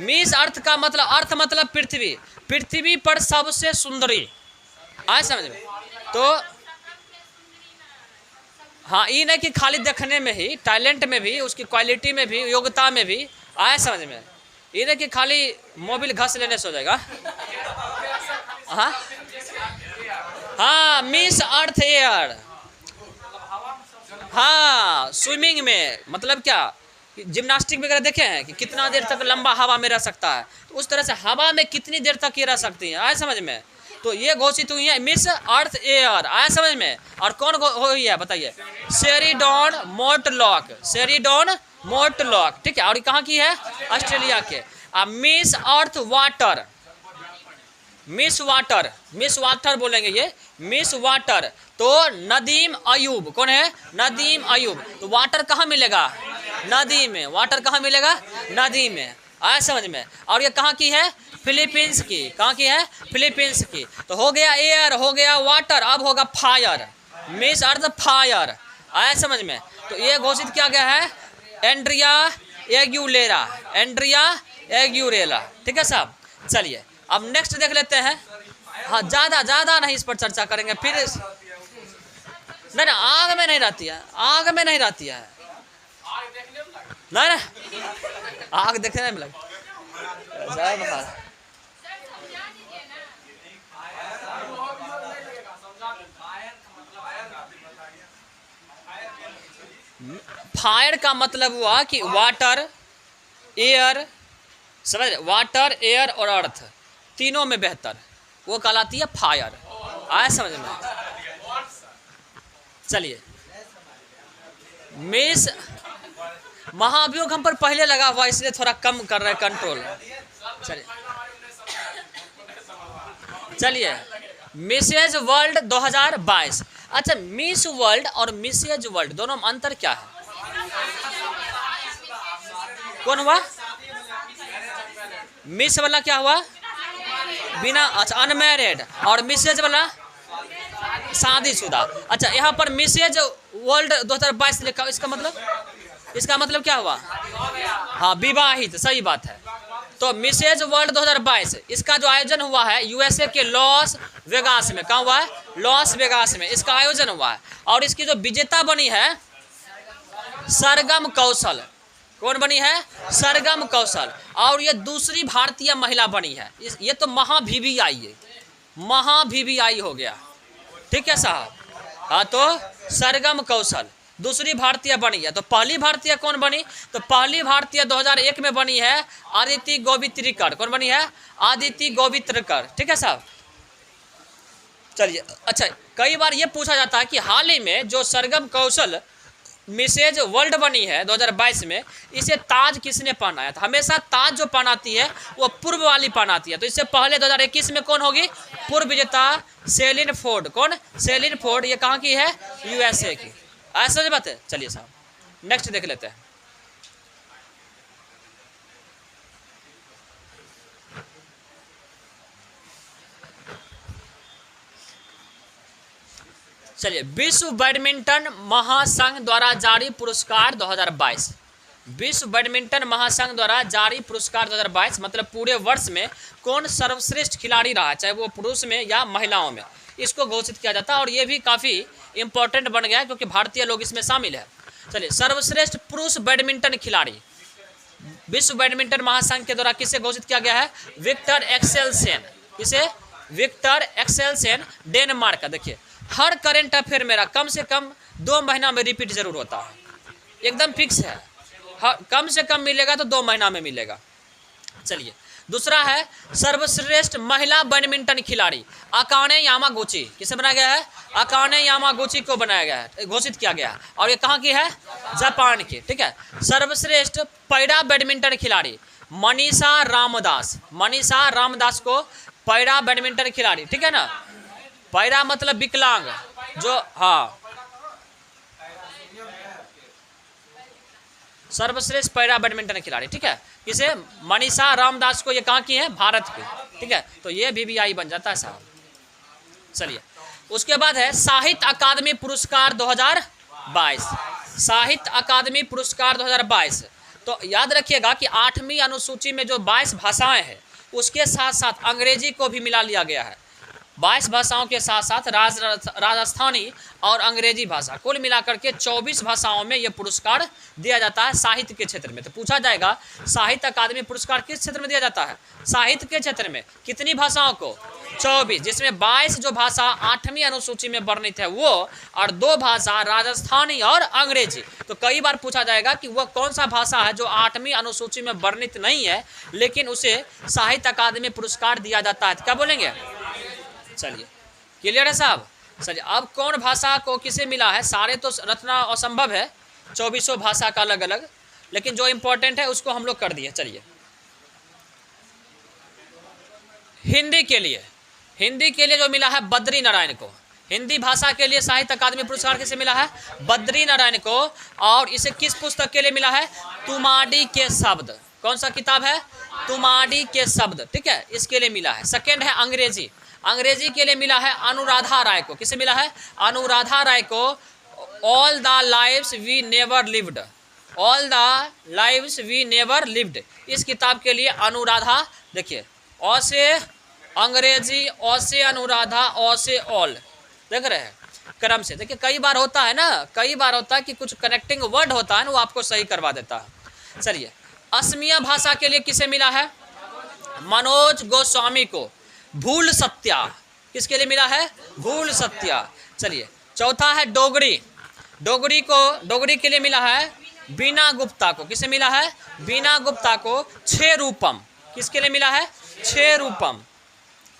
मिस अर्थ का मतलब, अर्थ मतलब पृथ्वी, पृथ्वी पर सबसे सुंदरी। आए समझ में? तो हाँ, ये नहीं कि खाली देखने में ही, टैलेंट में भी, उसकी क्वालिटी में भी, योग्यता में भी। आए समझ में? ये नहीं कि खाली मोबिल घस लेने से हो जाएगा। हाँ हाँ, मिस अर्थ एयर। हाँ, स्विमिंग में मतलब क्या, जिम्नास्टिक वगैरह देखे हैं कि कितना देर तक लंबा हवा में रह सकता है, तो उस तरह से हवा में कितनी देर तक ये रह सकती है। आए समझ में? तो ये घोषित हुई है मिस अर्थ एयर। आया समझ में? और कौन हुई है बताइए? शेरिडॉन मोर्टलॉक। शेरिडॉन मोर्टलॉक, ठीक है। और कहाँ की है? ऑस्ट्रेलिया के। Miss earth water, miss water, miss water बोलेंगे ये, मिस वाटर। तो नदीम अयूब। कौन है? नदीम अयूब। तो वाटर कहाँ मिलेगा? नदी में। वाटर कहाँ मिलेगा? नदी में। आया समझ में? और ये कहाँ की है? फिलीपींस की। कहाँ की है? फिलीपींस की। तो हो गया एयर, हो गया वाटर, अब होगा फायर। Miss Earth fire. आया समझ में? तो ये घोषित किया गया है एंड्रिया एग्यूलेरा, एंड्रिया एग्यूरेला, ठीक है साहब। चलिए अब नेक्स्ट देख लेते हैं। हाँ, ज़्यादा नहीं इस पर चर्चा करेंगे फिर। नहीं ना, आग में नहीं रहती है, आग में नहीं रहती है। नहीं ना, आग देखने में लग फायर का मतलब हुआ कि वाटर, एयर, समझ? वाटर, एयर और अर्थ तीनों में बेहतर, वो कहलाती है फायर। आया समझ में? चलिए, मिस महाभियोग हम पर पहले लगा हुआ, इसलिए थोड़ा कम कर रहे हैं कंट्रोल। चलिए चलिए, मिसेज वर्ल्ड 2022। अच्छा, मिस वर्ल्ड और मिसेज वर्ल्ड दोनों में अंतर क्या है? कौन हुआ? मिस वाला क्या हुआ? बिना, अच्छा, अनमैरिड। और मिसेज वाला शादीशुदा। अच्छा, यहाँ पर मिसेज वर्ल्ड 2022 लिखा, इसका मतलब क्या हुआ? हाँ, विवाहित, सही बात है। तो मिसेज वर्ल्ड 2022 इसका जो आयोजन हुआ है यूएसए के लॉस वेगास में। कहाँ हुआ है? लॉस वेगास में इसका आयोजन हुआ है। और इसकी जो विजेता बनी है सरगम कौशल। कौन बनी है? सरगम कौशल। और ये दूसरी भारतीय महिला बनी है। ये तो महावीवीआई है, महावीवीआई हो गया, ठीक है साहब। हाँ, तो सरगम कौशल दूसरी भारतीय बनी है। तो पहली भारतीय कौन बनी? तो पहली भारतीय 2001 में बनी है आदिति गोवित्रिकर। कौन बनी है? आदिति गोवित्रिकर, ठीक है साहब। चलिए, अच्छा, कई बार ये पूछा जाता है कि हाल ही में जो सरगम कौशल मिसेज वर्ल्ड बनी है 2022 में, इसे ताज किसने पहनाया था? हमेशा ताज जो पहनाती है वो पूर्व वाली पहनाती है। तो इससे पहले 2021 में कौन होगी? पूर्व विजेता सेलिन फोर्ड। कौन? Celine Ford. ये कहाँ की है? यूएसए की। ऐसा बात है। चलिए साहब, नेक्स्ट देख लेते हैं। चलिए, विश्व बैडमिंटन महासंघ द्वारा जारी पुरस्कार 2022। विश्व बैडमिंटन महासंघ द्वारा जारी पुरस्कार 2022 मतलब पूरे वर्ष में कौन सर्वश्रेष्ठ खिलाड़ी रहा, चाहे वो पुरुष में या महिलाओं में, इसको घोषित किया जाता है। और ये भी काफ़ी इंपॉर्टेंट बन गया है क्योंकि भारतीय लोग इसमें शामिल है। चलिए, सर्वश्रेष्ठ पुरुष बैडमिंटन खिलाड़ी विश्व बैडमिंटन महासंघ के द्वारा किसे घोषित किया गया है? Viktor Axelsen. किसे? विक्टर एक्सेलसेन, डेनमार्क का। देखिए, हर करंट अफेयर मेरा कम से कम 2 महीना में रिपीट जरूर होता है, एकदम फिक्स है। कम से कम मिलेगा तो 2 महीना में मिलेगा। चलिए, दूसरा है सर्वश्रेष्ठ महिला बैडमिंटन खिलाड़ी अकाने यामागुची। किसे बनाया गया है? अकाने यामागुची को बनाया गया है, घोषित किया गया है। और ये कहाँ की है? जापान की। ठीक है। सर्वश्रेष्ठ पैरा बैडमिंटन खिलाड़ी मनीषा रामदास। मनीषा रामदास को पैरा बैडमिंटन खिलाड़ी, ठीक है ना, पैरा मतलब विकलांग, जो हाँ सर्वश्रेष्ठ पैरा बैडमिंटन खिलाड़ी, ठीक है। किसे? मनीषा रामदास को। ये कहाँ की है? भारत की। ठीक है, तो ये VVI बन जाता है साहब। चलिए, उसके बाद है साहित्य अकादमी पुरस्कार 2022। साहित्य अकादमी पुरस्कार 2022। तो याद रखिएगा कि 8वीं अनुसूची में जो 22 भाषाएं हैं उसके साथ साथ अंग्रेजी को भी मिला लिया गया है। 22 भाषाओं के साथ साथ राजस्थानी और अंग्रेजी भाषा, कुल मिलाकर के 24 भाषाओं में यह पुरस्कार दिया जाता है साहित्य के क्षेत्र में। तो पूछा जाएगा साहित्य अकादमी पुरस्कार किस क्षेत्र में दिया जाता है? साहित्य के क्षेत्र में। कितनी भाषाओं को? 24, जिसमें 22 जो भाषा 8वीं अनुसूची में वर्णित है वो, और 2 भाषा राजस्थानी और अंग्रेजी। तो कई बार पूछा जाएगा कि वह कौन सा भाषा है जो 8वीं अनुसूची में वर्णित नहीं है लेकिन उसे साहित्य अकादमी पुरस्कार दिया जाता है, तो क्या बोलेंगे? चलिए, क्लियर है साहब। चलिए, अब कौन भाषा को किसे मिला है? सारे तो रचना असंभव है, 24 भाषा का अलग अलग, लेकिन जो इंपॉर्टेंट है उसको हम लोग कर दिए। चलिए, हिंदी के लिए जो मिला है बद्री नारायण को। हिंदी भाषा के लिए साहित्य अकादमी पुरस्कार किसे मिला है? बद्री नारायण को। और इसे किस पुस्तक के लिए मिला है? तुमाडी के शब्द। कौन सा किताब है? तुमाडी के शब्द, ठीक है, इसके लिए मिला है। सेकेंड है अंग्रेजी। अंग्रेजी के लिए मिला है अनुराधा राय को। किसे मिला है? अनुराधा राय को। All the lives we never lived. All the lives we never lived, इस किताब के लिए अनुराधा। देखिए, औ से अंग्रेजी, औ से अनुराधा, औ से ऑल, देख रहे हैं क्रम से। देखिए, कई बार होता है ना, कई बार होता है कि कुछ कनेक्टिंग वर्ड होता है ना, वो आपको सही करवा देता है। चलिए, असमिया भाषा के लिए किसे मिला है? मनोज गोस्वामी को। भूल सत्या किसके लिए मिला है? भूल सत्या। चलिए, चौथा है डोगरी। डोगरी के लिए मिला है बीना गुप्ता को। किसे मिला है? बीना गुप्ता को। 6 रूपम किसके लिए मिला है? 6 रूपम।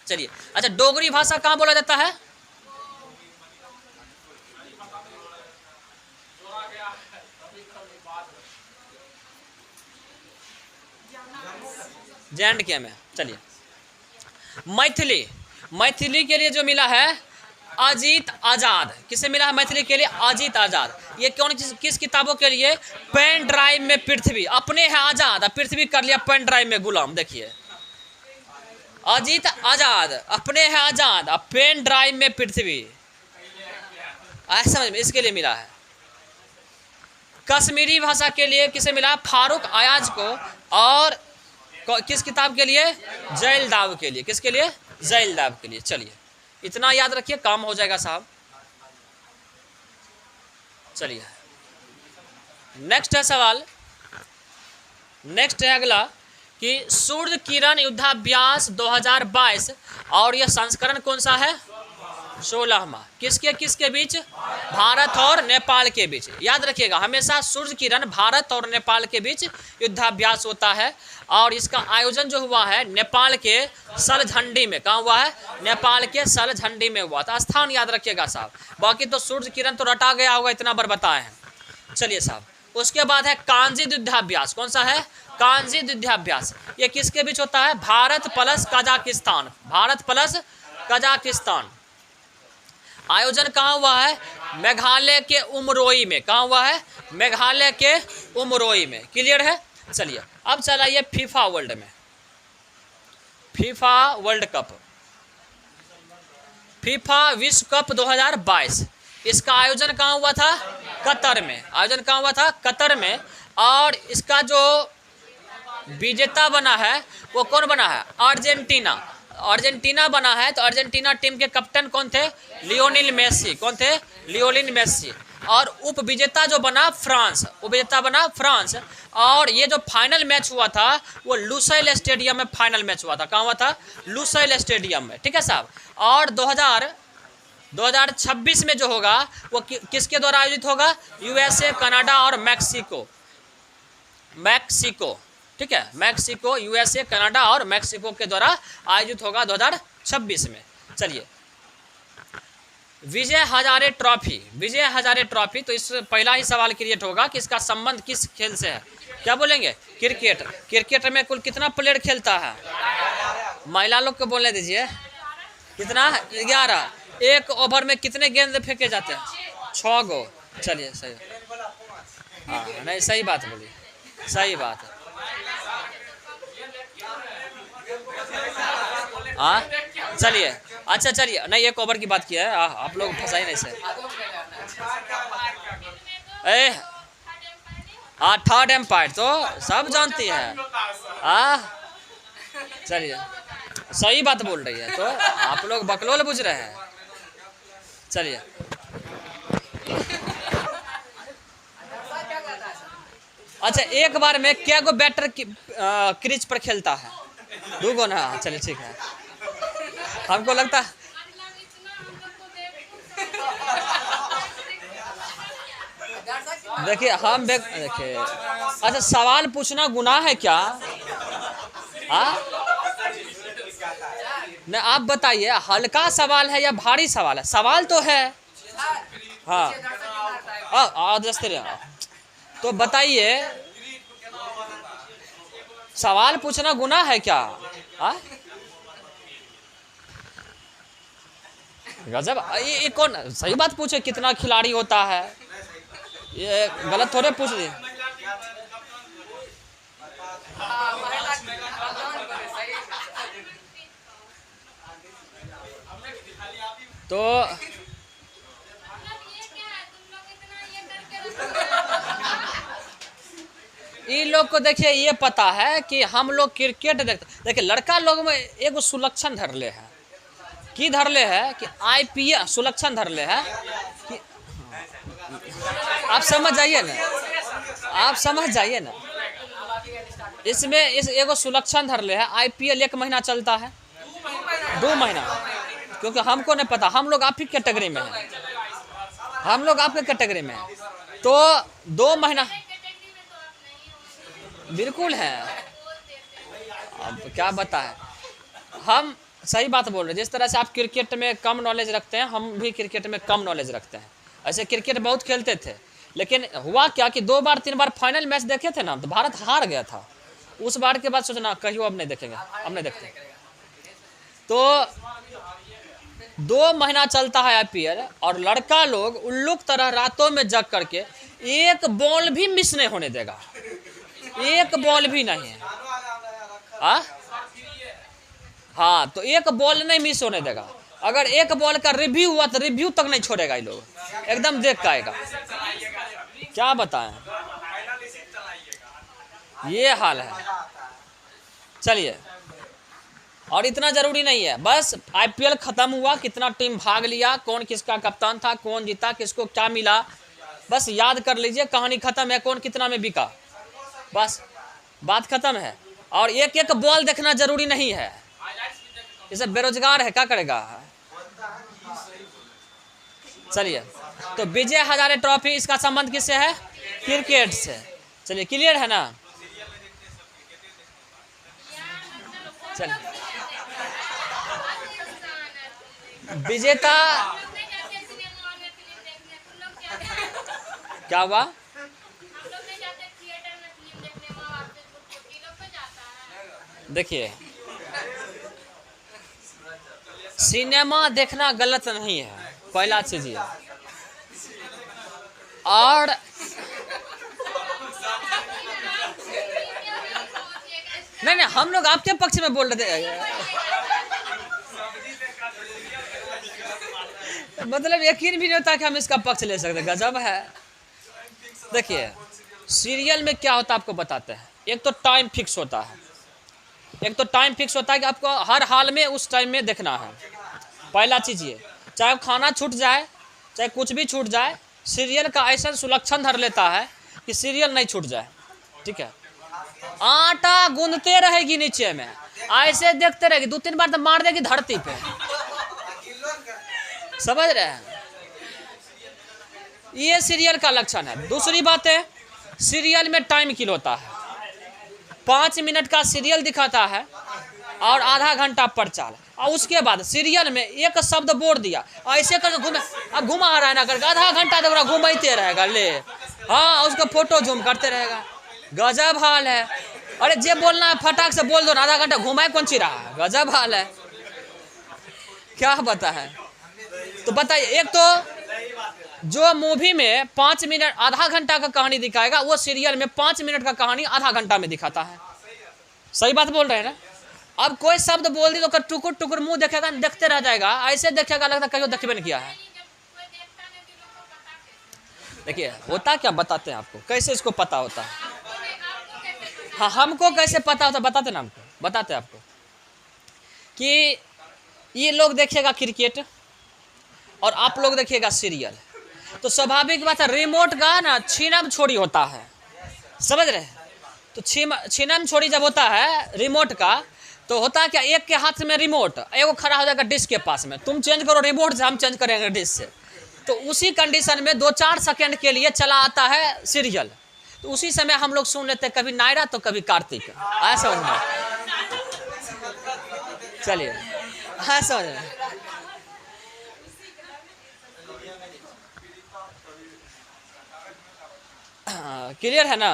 चलिए, अच्छा, डोगरी भाषा कहाँ बोला जाता है? JNK में। चलिए, मैथिली के लिए जो मिला है अजीत आज़ाद। किसे मिला है मैथिली के लिए? अजीत आज़ाद। ये कौन किस किताबों के लिए? पेन ड्राइव में पृथ्वी। अपने है आज़ाद, पृथ्वी कर लिया पेन ड्राइव में गुलाम। देखिए, अजीत आज़ाद, अपने है आज़ाद, पेन ड्राइव में पृथ्वी, ऐसा समझ में, इसके लिए मिला है। कश्मीरी भाषा के लिए किसे मिला? फारूक अयाज को। और किस किताब के लिए? जैलदाव के लिए। किसके लिए? जैलदाव के लिए। चलिए, इतना याद रखिए, काम हो जाएगा साहब। चलिए, नेक्स्ट है सवाल, नेक्स्ट है अगला कि सूर्य किरण युद्धाभ्यास 2022, और यह संस्करण कौन सा है? 16वां। किसके बीच? भारत और नेपाल के बीच। याद रखिएगा, हमेशा सूर्य किरण भारत और नेपाल के बीच युद्धाभ्यास होता है। और इसका आयोजन जो हुआ है नेपाल के सलझंडी में। कहाँ हुआ है? नेपाल के सलझंडी में हुआ था। स्थान याद रखिएगा साहब, बाकी तो सूर्य किरण तो रटा गया होगा, इतना बार बताए हैं। चलिए साहब, उसके बाद है कांजी युद्धाभ्यास। कौन सा है? कांजी युद्धाभ्यास। ये किसके बीच होता है? Bharat plus Kazakhstan. Bharat plus Kazakhstan. आयोजन कहाँ हुआ है? मेघालय के उमरोई में। कहाँ हुआ है? मेघालय के उमरोई में। क्लियर है? चलिए, अब चलाइए फीफा वर्ल्ड में। फीफा वर्ल्ड कप, फीफा विश्व कप 2022। इसका आयोजन कहाँ हुआ था? कतर में। आयोजन कहाँ हुआ था? कतर में। और इसका जो विजेता बना है वो कौन बना है? अर्जेंटीना। अर्जेंटीना बना है। तो अर्जेंटीना टीम के कप्तान कौन थे? Lionel Messi. कौन थे? Lionel Messi. और उप विजेता जो बना फ्रांस, उप विजेता बना फ्रांस। और ये जो फाइनल मैच हुआ था वो लुसाइल स्टेडियम में फाइनल मैच हुआ था। कहाँ हुआ था? लुसाइल स्टेडियम में। ठीक है साहब। और 2026 में जो होगा वो किसके द्वारा आयोजित होगा? यूएसए, कनाडा और मैक्सिको। मैक्सिको, ठीक है, मैक्सिको, यूएसए, कनाडा और मैक्सिको के द्वारा आयोजित होगा 2026 में। चलिए, विजय हजारे ट्रॉफी। विजय हजारे ट्रॉफी, तो इस पहला ही सवाल क्रिएट होगा कि इसका संबंध किस खेल से है? क्या बोलेंगे? क्रिकेट। क्रिकेट में कुल कितना प्लेयर खेलता है? महिला लोग को बोलने दीजिए। कितना? 11। एक ओवर में कितने गेंद फेंके जाते हैं? 6 गो। चलिए, सही। हाँ, नहीं, सही बात बोली, सही बात है। हाँ, चलिए, अच्छा, चलिए, नहीं, एक ओवर की बात की है, आप लोग फंसाई नहीं से। हाँ, थर्ड एम्पायर तो सब जानती है। हाँ, चलिए, सही बात बोल रही है, तो आप लोग बकलोल बुझ रहे हैं। चलिए, अच्छा, एक बार में क्या गो बैटर क्रीज पर खेलता है? 2 गो ना? चलिए, ठीक है। हमको लगता है देखिए, देखिए, अच्छा, सवाल पूछना गुनाह है क्या? हाँ, नहीं, आप बताइए, हल्का सवाल है या भारी सवाल है? सवाल तो है। हाँ, तो बताइए, सवाल पूछना गुनाह है क्या? हाँ, गजब, ये कौन सही बात पूछे? कितना खिलाड़ी होता है? ये गलत थोड़े पूछ दिए। तो इन लोग को देखिए, ये पता है कि हम लोग क्रिकेट देखते। देखिए, लड़का लोग में एगो सुलक्षण धरले है। की धरले है? कि IPL सुलक्षण धरले है कि आप समझ जाइए ना, आप समझ जाइए ना। इसमें इस एगो सुलक्षण धरले है। IPL 1 महीना चलता है, 2 महीना, क्योंकि हमको नहीं पता, हम लोग आपकी कैटेगरी में हैं, हम लोग आपके कैटेगरी में हैं। तो 2 महीना बिल्कुल है। अब क्या बताएं, हम सही बात बोल रहे हैं। जिस तरह से आप क्रिकेट में कम नॉलेज रखते हैं, हम भी क्रिकेट में कम नॉलेज रखते हैं। ऐसे क्रिकेट बहुत खेलते थे, लेकिन हुआ क्या कि 2 बार 3 बार फाइनल मैच देखे थे ना, तो भारत हार गया था। उस बार के बाद सोचना कहियो अब नहीं देखेंगे, अब नहीं देखते। तो 2 महीना चलता है IPL, और लड़का लोग उल्लूक तरह रातों में जग करके एक बॉल भी मिस नहीं होने देगा, एक बॉल भी नहीं है। हाँ, तो एक बॉल नहीं मिस होने देगा। अगर एक बॉल का रिव्यू हुआ तो रिव्यू तक नहीं छोड़ेगा, ये लोग एकदम देख के आएगा। क्या बताएं, ये हाल है। चलिए, और इतना जरूरी नहीं है, बस IPL खत्म हुआ, कितना टीम भाग लिया, कौन किसका कप्तान था, कौन जीता, किसको क्या मिला, बस याद कर लीजिए, कहानी खत्म है। कौन कितना में बिका, बस बात खत्म है। और एक एक बॉल देखना जरूरी नहीं है। ये सब बेरोजगार है, क्या करेगा? चलिए, तो विजय हजारे ट्रॉफी, इसका संबंध किससे है? क्रिकेट से। चलिए, क्लियर है ना? चलिए, विजेता क्या हुआ? देखिए, सिनेमा देखना गलत नहीं है, पहला चीज ये। और नहीं, हम लोग आपके पक्ष में बोल रहे थे। मतलब यकीन भी नहीं होता कि हम इसका पक्ष ले सकते, गजब है। देखिए सीरियल में क्या होता है आपको बताते हैं। एक तो टाइम फिक्स होता है, एक तो टाइम फिक्स होता है कि आपको हर हाल में उस टाइम में देखना है। पहला चीज़ ये, चाहे खाना छूट जाए, चाहे कुछ भी छूट जाए, सीरियल का ऐसा सुलक्षण धर लेता है कि सीरियल नहीं छूट जाए। ठीक है, आटा गूंदते रहेगी नीचे में, ऐसे देखते रहेगी, 2-3 बार तो मार देगी धरती पे, समझ रहे हैं। ये सीरियल का लक्षण है। दूसरी बात है, सीरियल में टाइम किल होता है। 5 मिनट का सीरियल दिखाता है और आधा घंटा प्रचार, और उसके बाद सीरियल में एक शब्द बोल दिया, ऐसे करके घूमे, अब घुमा रहा है ना करके आधा घंटा तक घुमाते रहेगा, ले हाँ उसको फोटो जूम करते रहेगा। गजब हाल है। अरे जे बोलना है फटाक से बोल दो ना, आधा घंटा घुमाए कौन सी रहा है, गजब हाल है। क्या बता है तो बताइए। एक तो जो मूवी में 5 मिनट आधा घंटा का कहानी दिखाएगा, वो सीरियल में 5 मिनट का कहानी आधा घंटा में दिखाता है। सही बात बोल रहे हैं ना। अब कोई शब्द बोल दी तो टुकुर टुकुर मुंह देखेगा, देखते रह जाएगा, ऐसे देखेगा लगता कहीं देखबे नहीं किया है। देखिए होता क्या, बताते हैं आपको कैसे इसको पता होता है। हाँ हमको कैसे पता होता बताते ना हमको, बताते आपको कि ये लोग देखिएगा क्रिकेट और आप लोग देखिएगा सीरियल, तो स्वाभाविक बात है रिमोट का ना छीनम छोड़ी होता है, समझ रहे हैं। तो छीनम छोड़ी जब होता है रिमोट का, तो होता है क्या, एक के हाथ में रिमोट, एगो खड़ा हो जाएगा डिश के पास में, तुम चेंज करो रिमोट से, हम चेंज करेंगे डिश से। तो उसी कंडीशन में 2-4 सेकंड के लिए चला आता है सीरियल, तो उसी समय हम लोग सुन लेते हैं, कभी नायरा तो कभी कार्तिक, ऐसा समझना। चलिए हाँ समझ क्लियर है ना।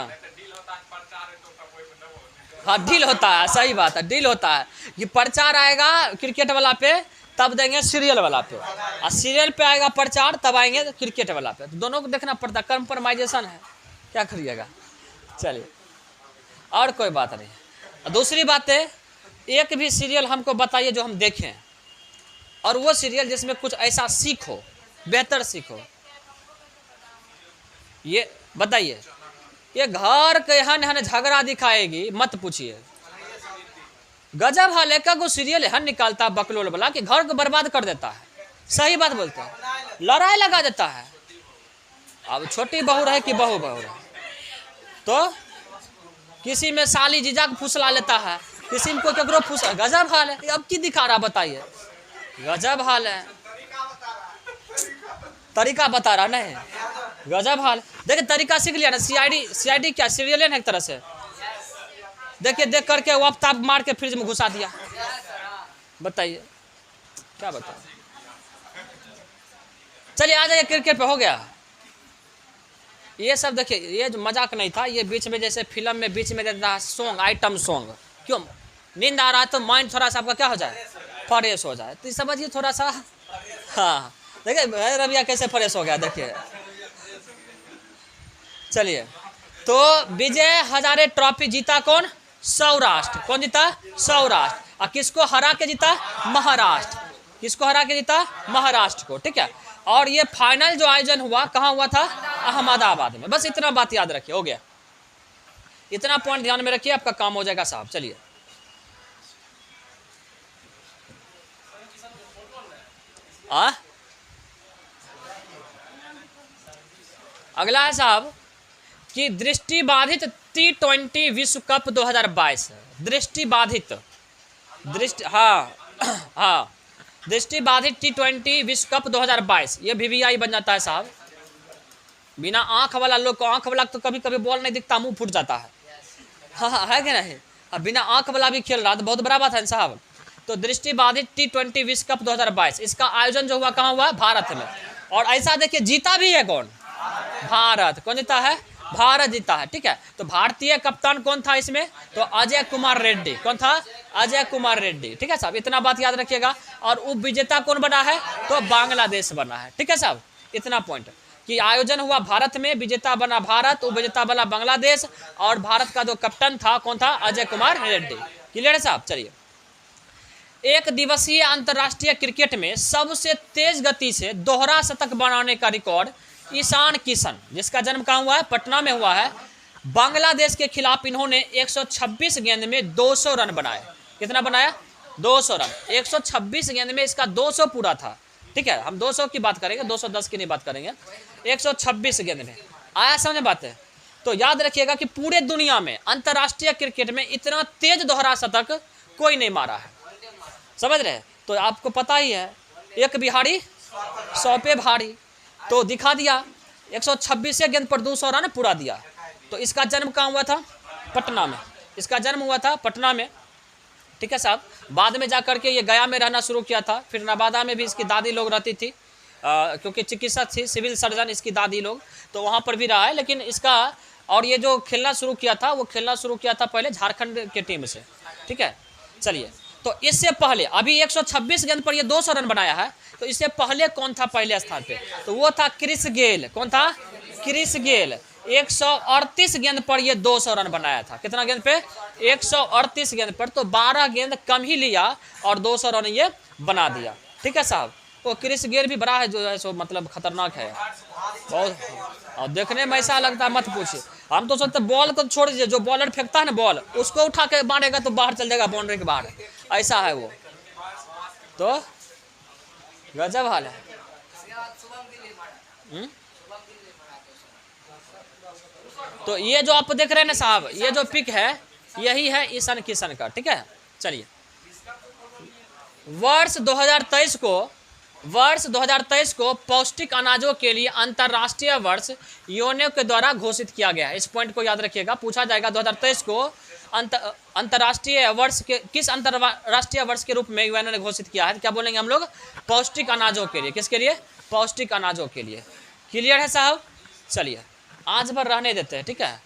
हाँ डील होता है, सही बात है, डील होता है कि प्रचार आएगा क्रिकेट वाला पे तब देंगे सीरियल वाला पे, और सीरियल पे आएगा प्रचार तब आएंगे क्रिकेट वाला पे। तो दोनों को देखना पड़ता है, कंप्रोमाइजेशन है, क्या करिएगा। चलिए और कोई बात नहीं। दूसरी बात है, एक भी सीरियल हमको बताइए जो हम देखें, और वो सीरियल जिसमें कुछ ऐसा सीखो, बेहतर सीखो, ये बताइए। ये घर के हन झगड़ा दिखाएगी, मत पूछिए। गजब हाल है, का सीरियल हन निकालता है बकलोल वाला कि घर को बर्बाद कर देता है। सही बात बोलते हैं, लड़ाई लगा देता है। अब छोटी बहू रहे कि बहू रहे, तो किसी में साली जीजा को फुसला लेता है, किसी में कोई ककरो फुसला। गजब हाल है। अब की दिखा रहा बताइए, गजब हाल है, तरीका बता रहा नहीं, गजब हाल। देखिए तरीका सीख लिया ना, सीआईडी क्या सीरियल है ना एक तरह से। देखिए देख करके वो ताप मार के फ्रिज में घुसा दिया, बताइए क्या बताए। चलिए आ जाइए क्रिकेट पे, हो गया ये सब। देखिए ये जो मजाक नहीं था, ये बीच में जैसे फिल्म में बीच में देता है सॉन्ग, आइटम सॉन्ग, क्यों नींद आ रहा है तो माइंड थोड़ा सा आपका क्या हो जाए, फ्रेश हो जाए, तो समझिए थोड़ा सा। हाँ देखिए रबिया कैसे फ्रेश हो गया, देखिए। चलिए तो विजय हजारे ट्रॉफी जीता कौन, सौराष्ट्र। कौन जीता, सौराष्ट्र। और किसको हरा के जीता, महाराष्ट्र। किसको हरा के जीता, महाराष्ट्र को, ठीक है। और ये फाइनल जो आयोजन हुआ कहाँ हुआ था, अहमदाबाद में। बस इतना बात याद रखिए, हो गया। इतना पॉइंट ध्यान में रखिए, आपका काम हो जाएगा साहब। चलिए अगला है साहब कि दृष्टिबाधित T20 विश्व कप 2022। दृष्टिबाधित, हाँ दृष्टिबाधित T20 विश्व कप 2022, ये VVI बन जाता है साहब। बिना आंख वाला लोग को, आंख वाला तो कभी कभी बॉल नहीं दिखता, मुंह फूट जाता है। हाँ है कि नहीं। अब बिना आंख वाला भी खेल रहा तो बहुत बड़ा बात है साहब। तो दृष्टिबाधित T20 विश्व कप 2022, इसका आयोजन जो हुआ कहाँ हुआ, भारत में। और ऐसा देखिए जीता भी है कौन, भारत। कौन जीता है, भारत जीता है, ठीक है। तो भारतीय कप्तान कौन था इसमें, तो अजय कुमार रेड्डी। कौन था, अजय कुमार रेड्डी, ठीक है साहब। इतना बात याद रखिएगा। और उप विजेता कौन बना है, तो बांग्लादेश बना है, ठीक है साहब। इतना पॉइंट कि आयोजन हुआ भारत में, विजेता बना भारत, उप विजेता बना बांग्लादेश, और भारत का जो कप्तान था कौन था, अजय कुमार रेड्डी। क्लियर है साहब। चलिए एक दिवसीय अंतर्राष्ट्रीय क्रिकेट में सबसे तेज गति से दोहरा शतक बनाने का रिकॉर्ड ईशान किशन, जिसका जन्म कहाँ हुआ है, पटना में हुआ है। बांग्लादेश के खिलाफ इन्होंने 126 गेंद में 200 रन बनाए। कितना बनाया, 200 रन। 126 गेंद में इसका 200 पूरा था, ठीक है। हम 200 की बात करेंगे, 210 की नहीं बात करेंगे। 126 गेंद में आया समझ बात है। तो याद रखिएगा कि पूरे दुनिया में अंतर्राष्ट्रीय क्रिकेट में इतना तेज दोहरा शतक कोई नहीं मारा है, समझ रहे। तो आपको पता ही है, एक बिहारी 100 पे भारी, तो दिखा दिया 126 गेंद पर 200 रन पूरा दिया। तो इसका जन्म कहाँ हुआ था, पटना में। इसका जन्म हुआ था पटना में, ठीक है साहब। बाद में जाकर के ये गया में रहना शुरू किया था। फिर नवादा में भी इसकी दादी लोग रहती थी, क्योंकि चिकित्सक थी, सिविल सर्जन इसकी दादी लोग, तो वहाँ पर भी रहा है। लेकिन इसका और ये जो खेलना शुरू किया था, वो खेलना शुरू किया था पहले झारखंड के टीम से, ठीक है। चलिए, तो इससे पहले अभी 126 गेंद पर ये 200 रन बनाया है। तो इससे पहले कौन था पहले स्थान पे, तो वो था क्रिस गेल। कौन था, क्रिस गेल। 138 गेंद पर ये 200 रन बनाया था। कितना गेंद पे, 138 गेंद पर। तो 12 गेंद कम ही लिया और 200 रन ये बना दिया, ठीक है साहब। वो क्रिस गेल भी बड़ा है, जो है सो मतलब खतरनाक है बहुत, और देखने में ऐसा लगता है मत पूछिए। हम तो सोचते बॉल को छोड़ दीजिए, जो बॉलर फेंकता है ना बॉल, उसको उठा के मारेगा तो बाहर चल जाएगा, बाउंड्री के बाहर, ऐसा है वो। तो गजब हाल है। तो ये जो आप देख रहे हैं ना साहब, ये जो पिक है यही है ईशान किशन का, ठीक है। चलिए, वर्ष 2023 को पौष्टिक अनाजों के लिए अंतर्राष्ट्रीय वर्ष यूनेस्को के द्वारा घोषित किया गया है। इस पॉइंट को याद रखिएगा, पूछा जाएगा 2023 को अंतर्राष्ट्रीय वर्ष के किस अंतर्राष्ट्रीय वर्ष के रूप में यूएन ने घोषित किया है। क्या बोलेंगे हम लोग, पौष्टिक अनाजों के लिए। किसके लिए, पौष्टिक अनाजों के लिए। क्लियर है साहब। चलिए, आज भर रहने देते हैं, ठीक है।